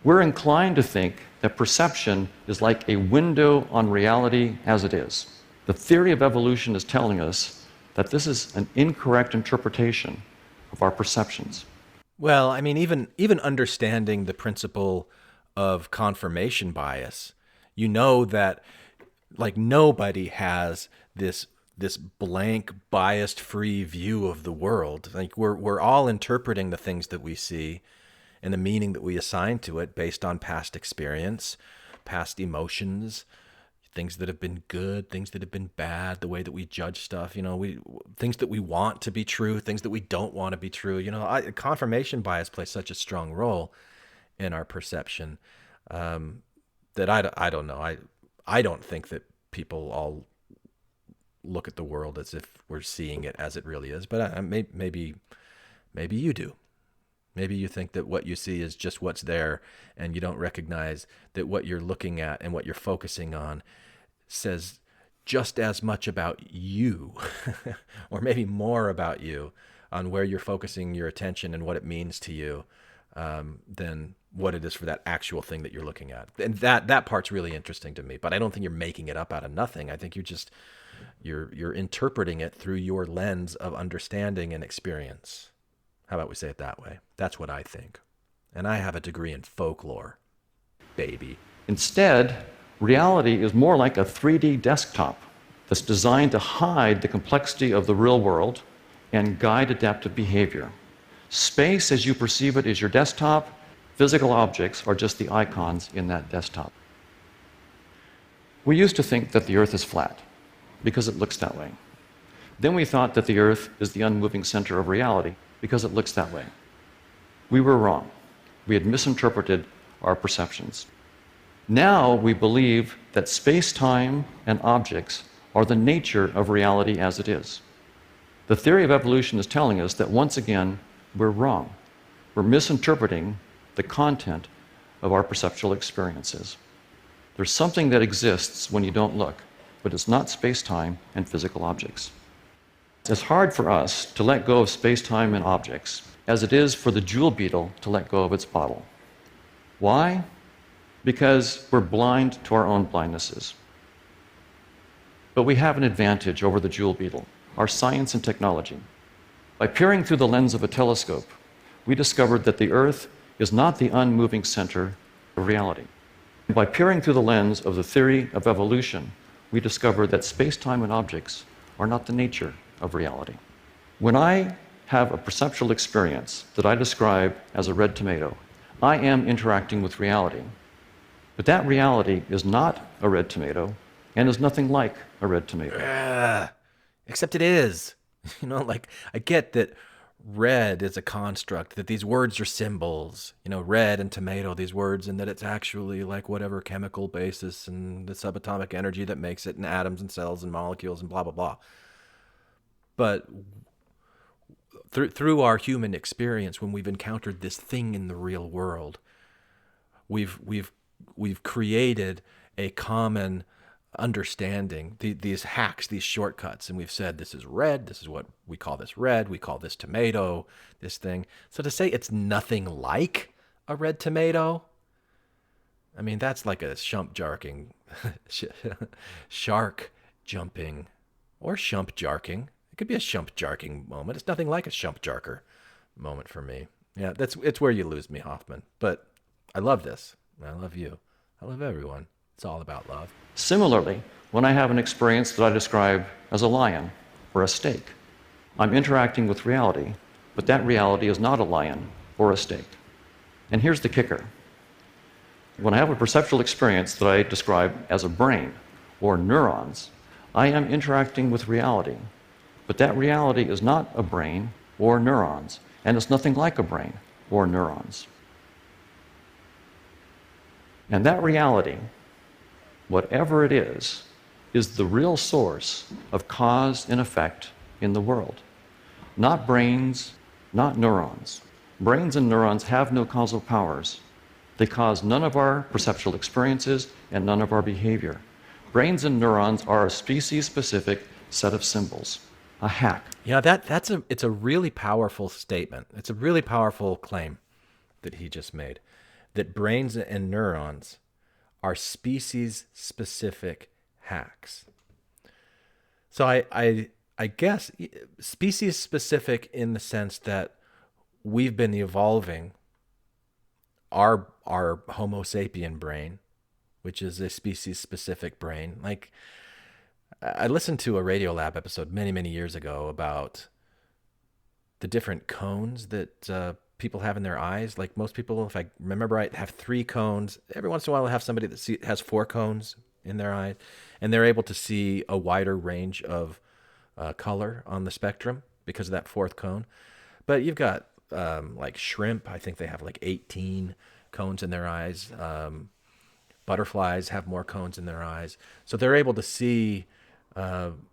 We're inclined to think that perception is like a window on reality as it is. The theory of evolution is telling us that this is an incorrect interpretation of our perceptions. Well, I mean, even understanding the principle of confirmation bias, you know that, like, nobody has this blank, biased-free view of the world. Like, we're all interpreting the things that we see and the meaning that we assign to it based on past experience, past emotions, things that have been good, things that have been bad, the way that we judge stuff, things that we want to be true, things that we don't want to be true. Confirmation bias plays such a strong role in our perception that I don't know. I don't think that people all look at the world as if we're seeing it as it really is, but maybe you do. Maybe you think that what you see is just what's there, and you don't recognize that what you're looking at and what you're focusing on says just as much about you, or maybe more about you, on where you're focusing your attention and what it means to you, than what it is for that actual thing that you're looking at. And that part's really interesting to me, but I don't think you're making it up out of nothing. I think you're interpreting it through your lens of understanding and experience. How about we say it that way? That's what I think. And I have a degree in folklore, baby. Instead, reality is more like a 3D desktop that's designed to hide the complexity of the real world and guide adaptive behavior. Space as you perceive it is your desktop. Physical objects are just the icons in that desktop. We used to think that the Earth is flat because it looks that way. Then we thought that the Earth is the unmoving center of reality because it looks that way. We were wrong. We had misinterpreted our perceptions. Now we believe that space-time and objects are the nature of reality as it is. The theory of evolution is telling us that once again, we're wrong. We're misinterpreting the content of our perceptual experiences. There's something that exists when you don't look, but it's not space-time and physical objects. It's hard for us to let go of space-time and objects, as it is for the jewel beetle to let go of its bottle. Why? Because we're blind to our own blindnesses. But we have an advantage over the jewel beetle, our science and technology. By peering through the lens of a telescope, we discovered that the Earth is not the unmoving center of reality. By peering through the lens of the theory of evolution, we discovered that space-time and objects are not the nature of reality. When I have a perceptual experience that I describe as a red tomato, I am interacting with reality. But that reality is not a red tomato and is nothing like a red tomato. Except it is. Like, I get that red is a construct, that these words are symbols, red and tomato, these words, and that it's actually like whatever chemical basis and the subatomic energy that makes it, and atoms and cells and molecules and blah, blah, blah. But through our human experience, when we've encountered this thing in the real world, we've created a common understanding, these hacks, these shortcuts, and we've said this is red, this is what we call this red, we call this tomato, this thing. So to say it's nothing like a red tomato, I mean, that's like a shark jumping, or shump jarking. It could be a shump jarking moment. It's nothing like a shump jarker moment for me. Yeah, it's where you lose me, Hoffman. But I love this. I love you. I love everyone. It's all about love. Similarly, when I have an experience that I describe as a lion or a steak, I'm interacting with reality, but that reality is not a lion or a steak. And here's the kicker. When I have a perceptual experience that I describe as a brain or neurons, I am interacting with reality, but that reality is not a brain or neurons, and it's nothing like a brain or neurons. And that reality, whatever it is the real source of cause and effect in the world. Not brains, not neurons. Brains and neurons have no causal powers. They cause none of our perceptual experiences and none of our behavior. Brains and neurons are a species-specific set of symbols, a hack. It's a really powerful statement. It's a really powerful claim that he just made, that brains and neurons are species-specific hacks. So I guess species-specific in the sense that we've been evolving our Homo sapien brain, which is a species-specific brain. Like, I listened to a Radiolab episode many, many years ago about the different cones that people have in their eyes. Like, most people, if I remember right, have 3 cones. Every once in a while, I have somebody that has 4 cones in their eyes, and they're able to see a wider range of color on the spectrum because of that 4th cone. But you've got like shrimp. I think they have like 18 cones in their eyes. Butterflies have more cones in their eyes. So they're able to see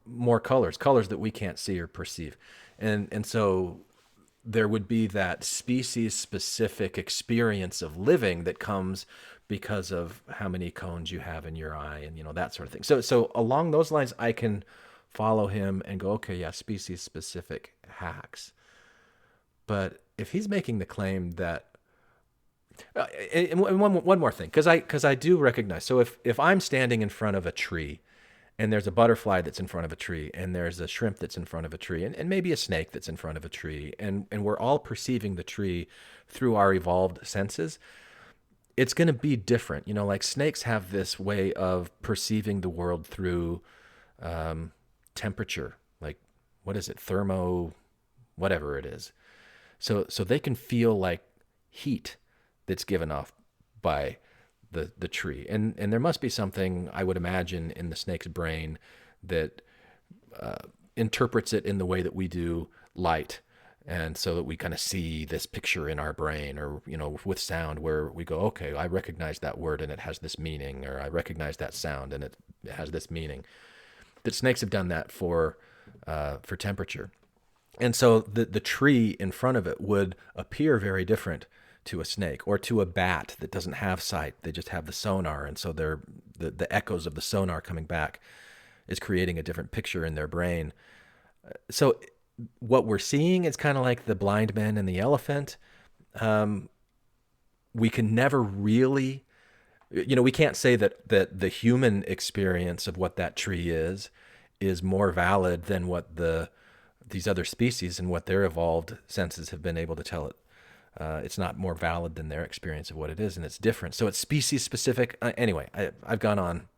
more colors that we can't see or perceive. And so there would be that species-specific experience of living that comes because of how many cones you have in your eye and, that sort of thing. So along those lines, I can follow him and go, okay, yeah, species-specific hacks. But if he's making the claim that, and one more thing, because I do recognize, so if I'm standing in front of a tree and there's a butterfly that's in front of a tree, and there's a shrimp that's in front of a tree, and maybe a snake that's in front of a tree, and we're all perceiving the tree through our evolved senses, it's going to be different. Like snakes have this way of perceiving the world through temperature, like, what is it, whatever it is. So they can feel like heat that's given off by the tree. And there must be something, I would imagine, in the snake's brain that interprets it in the way that we do light. And so that we kind of see this picture in our brain, or, with sound, where we go, okay, I recognize that word and it has this meaning, or I recognize that sound and it has this meaning. That snakes have done that for temperature. And so the tree in front of it would appear very different to a snake or to a bat that doesn't have sight. They just have the sonar. And so the echoes of the sonar coming back is creating a different picture in their brain. So what we're seeing is kind of like the blind man and the elephant. We can never really, we can't say that the human experience of what that tree is more valid than what these other species and what their evolved senses have been able to tell it. It's not more valid than their experience of what it is, and it's different. So it's species specific. Anyway, I've gone on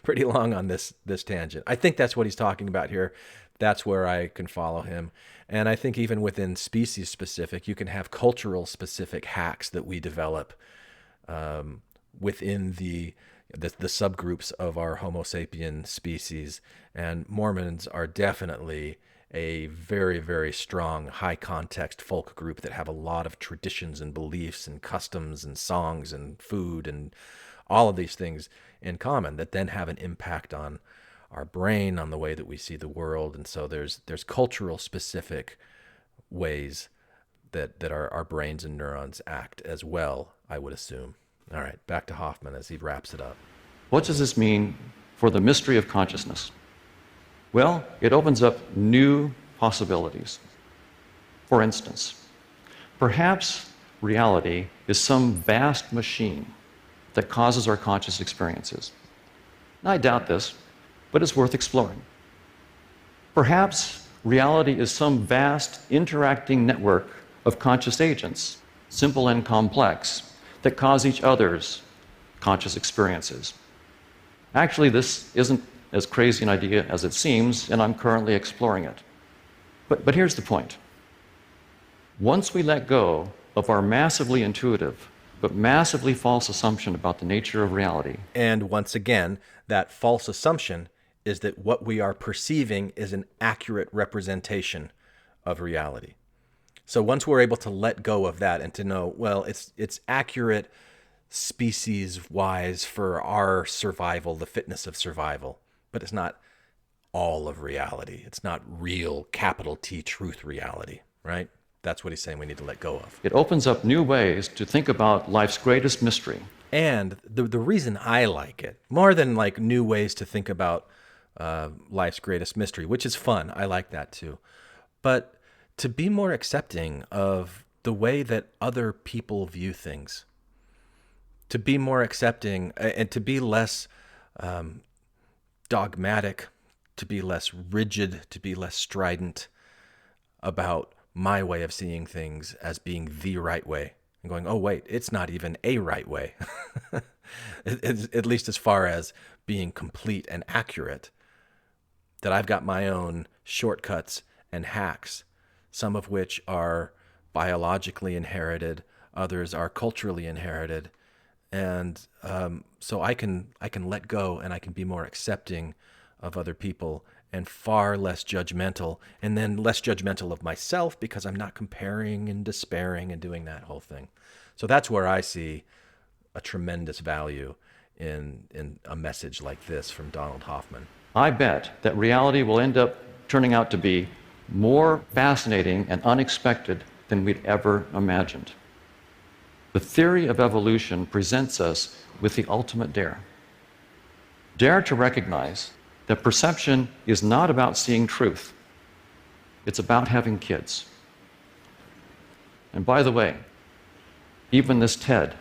pretty long on this tangent. I think that's what he's talking about here. That's where I can follow him. And I think even within species specific, you can have cultural specific hacks that we develop within the subgroups of our Homo sapien species. And Mormons are definitely a very, very strong, high context folk group that have a lot of traditions and beliefs and customs and songs and food and all of these things in common that then have an impact on our brain, on the way that we see the world. And so there's cultural specific ways that our brains and neurons act as well, I would assume. All right, back to Hoffman as he wraps it up. What does this mean for the mystery of consciousness? Well, it opens up new possibilities. For instance, perhaps reality is some vast machine that causes our conscious experiences. I doubt this, but it's worth exploring. Perhaps reality is some vast interacting network of conscious agents, simple and complex, that cause each other's conscious experiences. Actually, this isn't as crazy an idea as it seems, and I'm currently exploring it. But here's the point. Once we let go of our massively intuitive but massively false assumption about the nature of reality. And once again, that false assumption is that what we are perceiving is an accurate representation of reality. So once we're able to let go of that and to know, well, it's accurate species-wise for our survival, the fitness of survival, but it's not all of reality. It's not real, capital T, truth reality, right? That's what he's saying we need to let go of. It opens up new ways to think about life's greatest mystery. And the reason I like it, more than like new ways to think about life's greatest mystery, which is fun, I like that too, but to be more accepting of the way that other people view things, to be more accepting and to be less dogmatic, to be less rigid, to be less strident about my way of seeing things as being the right way. And going, oh, wait, it's not even a right way. At least as far as being complete and accurate. That I've got my own shortcuts and hacks, some of which are biologically inherited, others are culturally inherited. And so I can let go and I can be more accepting of other people and far less judgmental, and then less judgmental of myself because I'm not comparing and despairing and doing that whole thing. So that's where I see a tremendous value in a message like this from Donald Hoffman. I bet that reality will end up turning out to be more fascinating and unexpected than we'd ever imagined. The theory of evolution presents us with the ultimate dare. Dare to recognize that perception is not about seeing truth. It's about having kids. And by the way, even this TED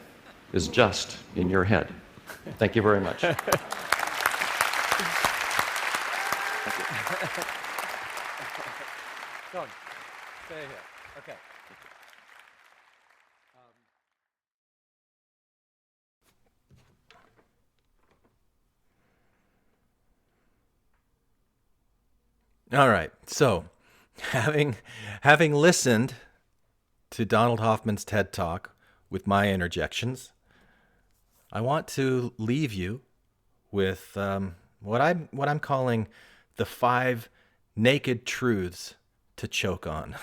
is just in your head. Thank you very much. Go on. Stay here. Okay. All right. So, having listened to Donald Hoffman's TED Talk with my interjections, I want to leave you with what I'm calling the 5 naked truths to choke on.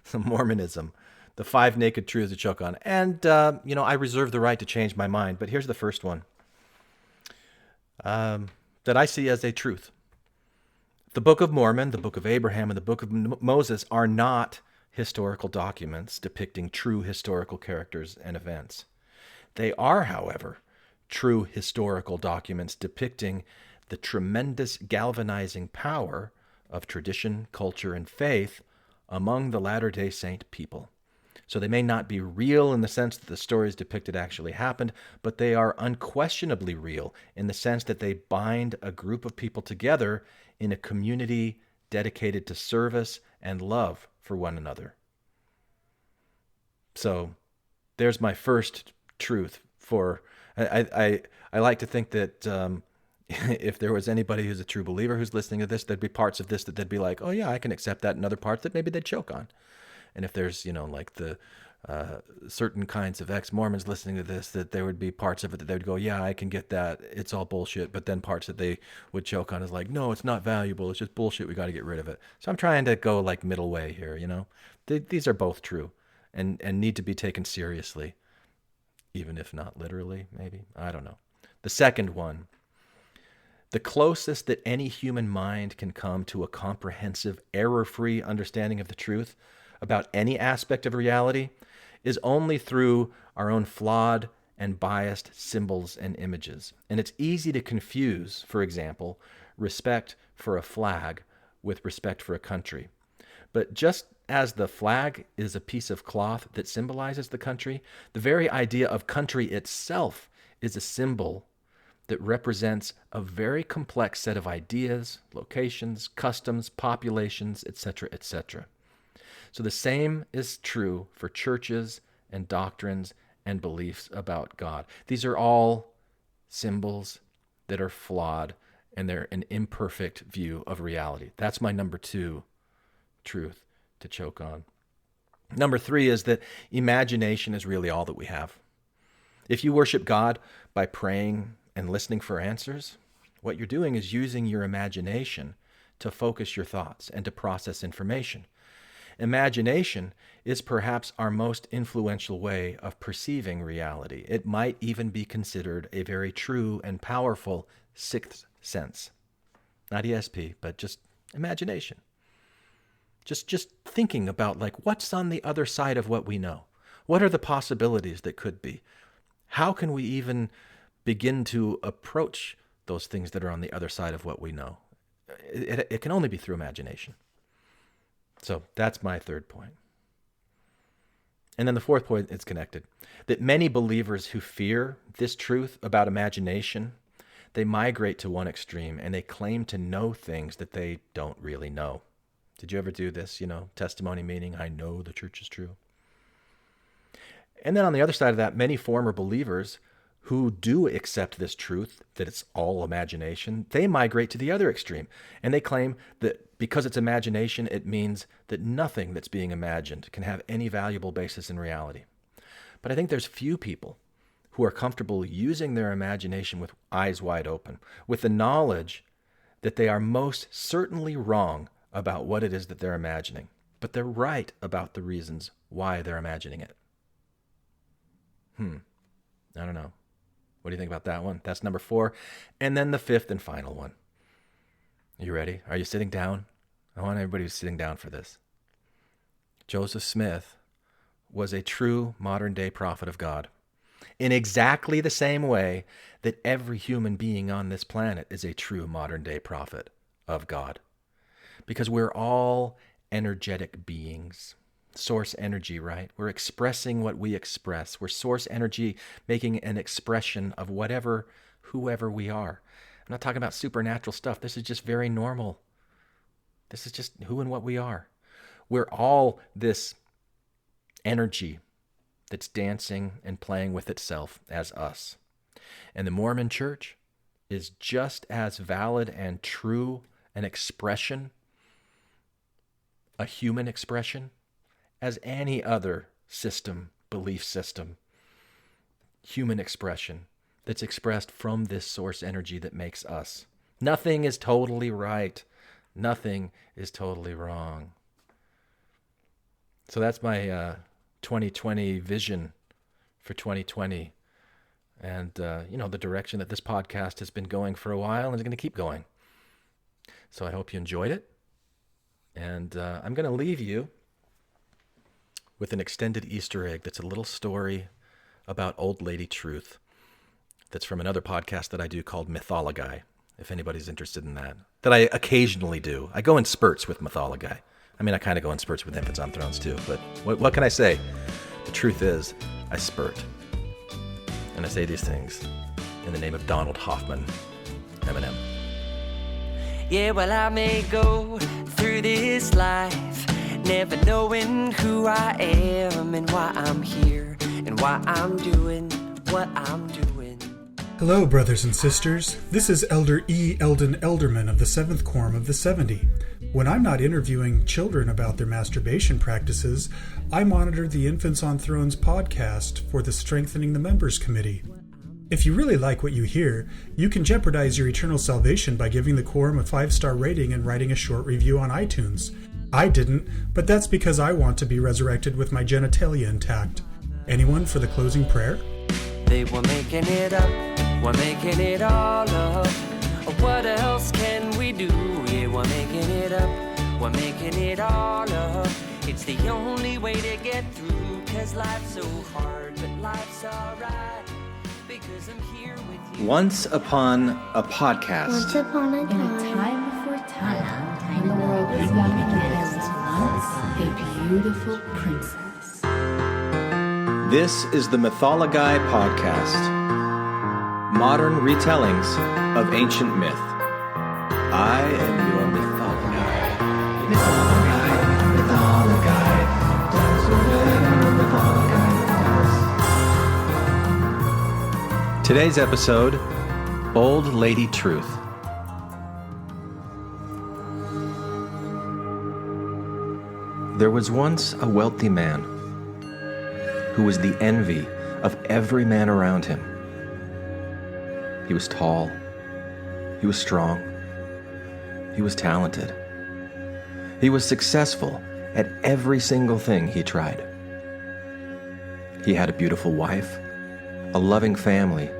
Some Mormonism, the 5 naked truths to choke on. And I reserve the right to change my mind, but here's the first one that I see as a truth. The Book of Mormon, the Book of Abraham, and the Book of Moses are not historical documents depicting true historical characters and events. They are, however, true historical documents depicting the tremendous galvanizing power of tradition, culture, and faith among the Latter-day Saint people. So they may not be real in the sense that the stories depicted actually happened, but they are unquestionably real in the sense that they bind a group of people together in a community dedicated to service and love for one another. So there's my first truth for I like to think that if there was anybody who's a true believer who's listening to this, there'd be parts of this that they'd be like, oh yeah, I can accept that, and other parts that maybe they'd choke on. And if there's, like the certain kinds of ex-Mormons listening to this, that there would be parts of it that they would go, yeah, I can get that. It's all bullshit. But then parts that they would choke on is like, no, it's not valuable. It's just bullshit. We got to get rid of it. So I'm trying to go like middle way here, These are both true and need to be taken seriously, even if not literally, maybe. I don't know. The second one, the closest that any human mind can come to a comprehensive, error-free understanding of the truth about any aspect of reality is only through our own flawed and biased symbols and images. And it's easy to confuse, for example, respect for a flag with respect for a country. But just as the flag is a piece of cloth that symbolizes the country, the very idea of country itself is a symbol that represents a very complex set of ideas, locations, customs, populations, etc., etc. So the same is true for churches and doctrines and beliefs about God. These are all symbols that are flawed, and they're an imperfect view of reality. That's my number 2 truth to choke on. Number 3 is that imagination is really all that we have. If you worship God by praying and listening for answers, what you're doing is using your imagination to focus your thoughts and to process information. Imagination is perhaps our most influential way of perceiving reality. It might even be considered a very true and powerful sixth sense. Not ESP, but just imagination. Just thinking about like what's on the other side of what we know. What are the possibilities that could be? How can we even begin to approach those things that are on the other side of what we know? It can only be through imagination. So that's my third point. And then the fourth point is connected. That many believers who fear this truth about imagination, they migrate to one extreme and they claim to know things that they don't really know. Did you ever do this? Testimony meaning, I know the church is true. And then on the other side of that, many former believers who do accept this truth, that it's all imagination, they migrate to the other extreme. And they claim that because it's imagination, it means that nothing that's being imagined can have any valuable basis in reality. But I think there's few people who are comfortable using their imagination with eyes wide open, with the knowledge that they are most certainly wrong about what it is that they're imagining, but they're right about the reasons why they're imagining it. I don't know. What do you think about that one? That's number 4. And then the fifth and final one. Are you ready? Are you sitting down? I want everybody who's sitting down for this. Joseph Smith was a true modern-day prophet of God in exactly the same way that every human being on this planet is a true modern-day prophet of God. Because we're all energetic beings. Source energy, right? We're expressing what we express. We're source energy making an expression of whoever we are. I'm not talking about supernatural stuff. This is just very normal. This is just who and what we are. We're all this energy that's dancing and playing with itself as us. And the Mormon Church is just as valid and true an expression, a human expression, as any other system, belief system, human expression that's expressed from this source energy that makes us. Nothing is totally right. Nothing is totally wrong. So that's my 2020 vision for 2020. And, the direction that this podcast has been going for a while and is going to keep going. So I hope you enjoyed it. And I'm going to leave you with an extended Easter egg that's a little story about Old Lady Truth that's from another podcast that I do called Mythology, if anybody's interested in that I occasionally do. I go in spurts with Mythology. I mean, I kind of go in spurts with Infants on Thrones too, but what can I say? The truth is, I spurt. And I say these things in the name of Donald Hoffman, Eminem. Yeah, well, I may go through this life never knowing who I am and why I'm here and why I'm doing what I'm doing. Hello, brothers and sisters. This is Elder E. Eldon Elderman of the 7th Quorum of the 70. When I'm not interviewing children about their masturbation practices, I monitor the Infants on Thrones podcast for the Strengthening the Members Committee. If you really like what you hear, you can jeopardize your eternal salvation by giving the Quorum a 5-star rating and writing a short review on iTunes. I didn't, but that's because I want to be resurrected with my genitalia intact. Anyone for the closing prayer? They were making it up, we're making it all up. What else can we do? Yeah, we're making it up, we're making it all up. It's the only way to get through, 'cause life's so hard, but life's alright. Because I'm here with you. Once upon a podcast. Once upon a In a time. time before time, when the world was young and there was once a beautiful princess. This is the Mythology Podcast. Modern retellings of ancient myth. I am your Mythology. Today's episode, Old Lady Truth. There was once a wealthy man who was the envy of every man around him. He was tall, he was strong, he was talented. He was successful at every single thing he tried. He had a beautiful wife, a loving family,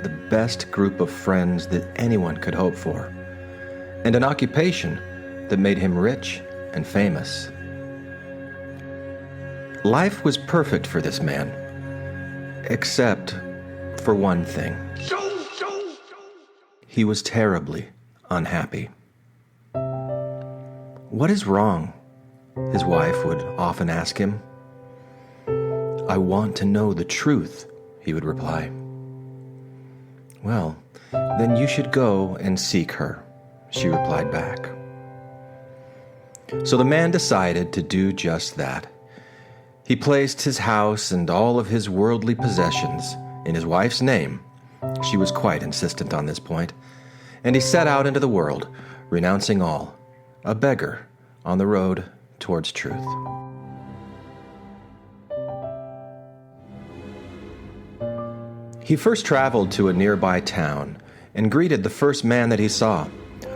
the best group of friends that anyone could hope for, and an occupation that made him rich and famous. Life was perfect for this man, except for one thing. He was terribly unhappy. "What is wrong?" his wife would often ask him. "I want to know the truth," he would reply. "Well, then you should go and seek her," she replied back. So the man decided to do just that. He placed his house and all of his worldly possessions in his wife's name. She was quite insistent on this point. And he set out into the world, renouncing all, a beggar on the road towards truth. He first traveled to a nearby town and greeted the first man that he saw,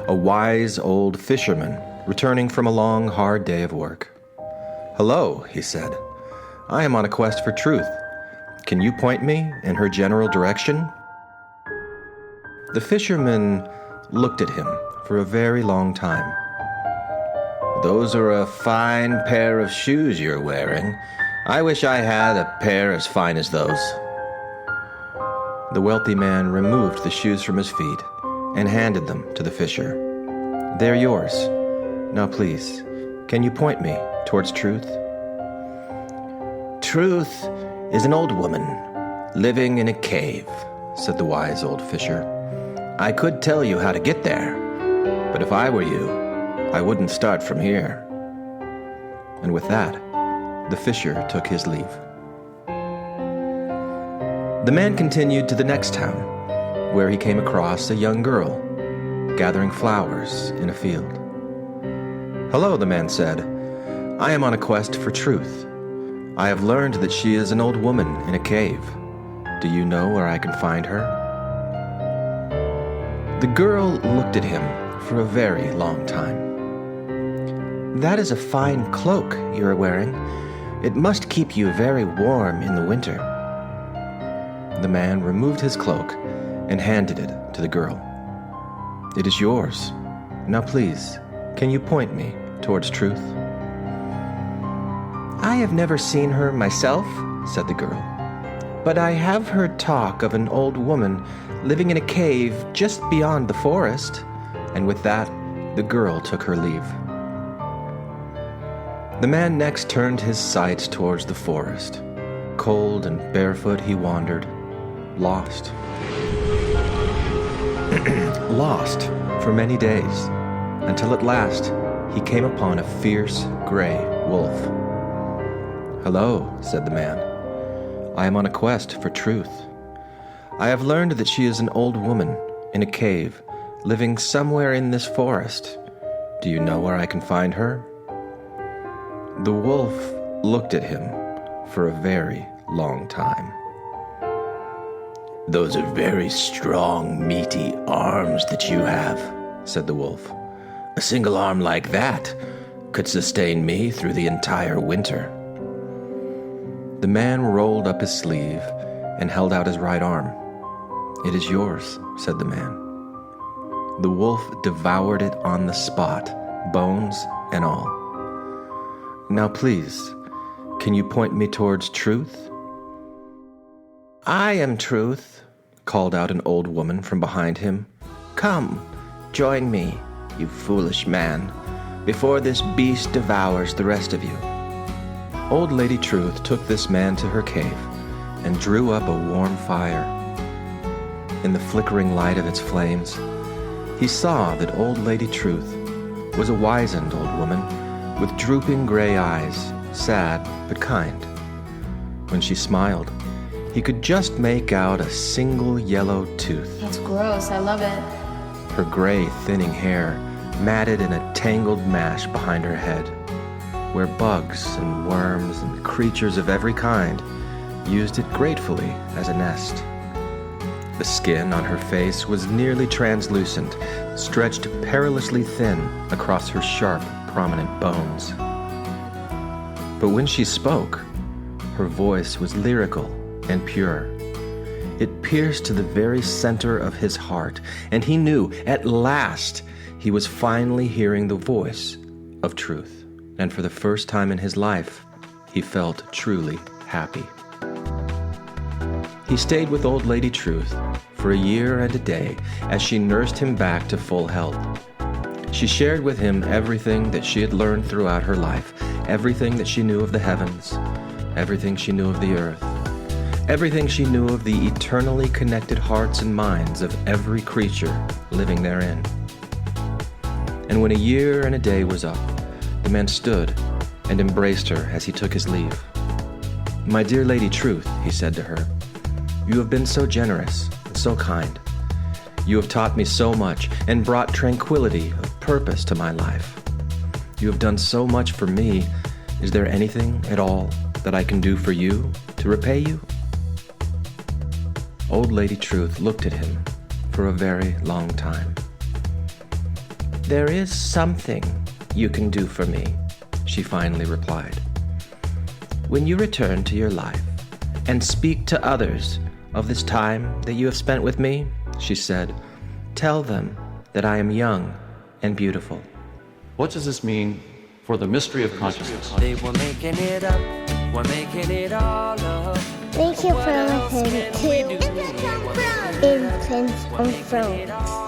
a wise old fisherman returning from a long, hard day of work. "Hello," he said. "I am on a quest for truth. Can you point me in her general direction?" The fisherman looked at him for a very long time. "Those are a fine pair of shoes you're wearing. I wish I had a pair as fine as those." The wealthy man removed the shoes from his feet and handed them to the fisher. "They're yours. Now please, can you point me towards truth?" "Truth is an old woman living in a cave," said the wise old fisher. "I could tell you how to get there, but if I were you, I wouldn't start from here." And with that, the fisher took his leave. The man continued to the next town, where he came across a young girl gathering flowers in a field. "Hello," the man said. "I am on a quest for truth. I have learned that she is an old woman in a cave. Do you know where I can find her?" The girl looked at him for a very long time. "That is a fine cloak you are wearing. It must keep you very warm in the winter." The man removed his cloak and handed it to the girl. "It is yours. Now please, can you point me towards truth? I have never seen her myself, said the girl, but I have heard talk of an old woman living in a cave just beyond the forest. And with that, the girl took her leave. The man next turned his sights towards the forest. Cold and barefoot he wandered, lost. Lost for many days, until at last he came upon a fierce gray wolf. Hello, said the man. I am on a quest for truth. I have learned that she is an old woman in a cave, living somewhere in this forest. Do you know where I can find her? The wolf looked at him for a very long time. Those are very strong, meaty arms that you have, said the wolf. A single arm like that could sustain me through the entire winter. The man rolled up his sleeve and held out his right arm. It is yours, said the man. The wolf devoured it on the spot, bones and all. Now please, can you point me towards truth? I am truth, called out an old woman from behind him. Come, join me, you foolish man, before this beast devours the rest of you. Old Lady Truth took this man to her cave and drew up a warm fire. In the flickering light of its flames, he saw that Old Lady Truth was a wizened old woman with drooping gray eyes, sad but kind. When she smiled, he could just make out a single yellow tooth. That's gross. I love it. Her gray, thinning hair matted in a tangled mash behind her head, where bugs and worms and creatures of every kind used it gratefully as a nest. The skin on her face was nearly translucent, stretched perilously thin across her sharp, prominent bones. But when she spoke, her voice was lyrical and pure. It pierced to the very center of his heart, and he knew at last he was finally hearing the voice of truth. And for the first time in his life, he felt truly happy. He stayed with Old Lady Truth for a year and a day as she nursed him back to full health. She shared with him everything that she had learned throughout her life, everything that she knew of the heavens, everything she knew of the earth, everything she knew of the eternally connected hearts and minds of every creature living therein. And when a year and a day was up, the man stood and embraced her as he took his leave. My dear Lady Truth, he said to her, you have been so generous and so kind. You have taught me so much and brought tranquility of purpose to my life. You have done so much for me. Is there anything at all that I can do for you to repay you? Old Lady Truth looked at him for a very long time. There is something you can do for me, she finally replied. When you return to your life and speak to others of this time that you have spent with me, she said, tell them that I am young and beautiful. What does this mean for the mystery of consciousness? They were making it up, we're making it all up. Thank you for listening to Infants on Thrones.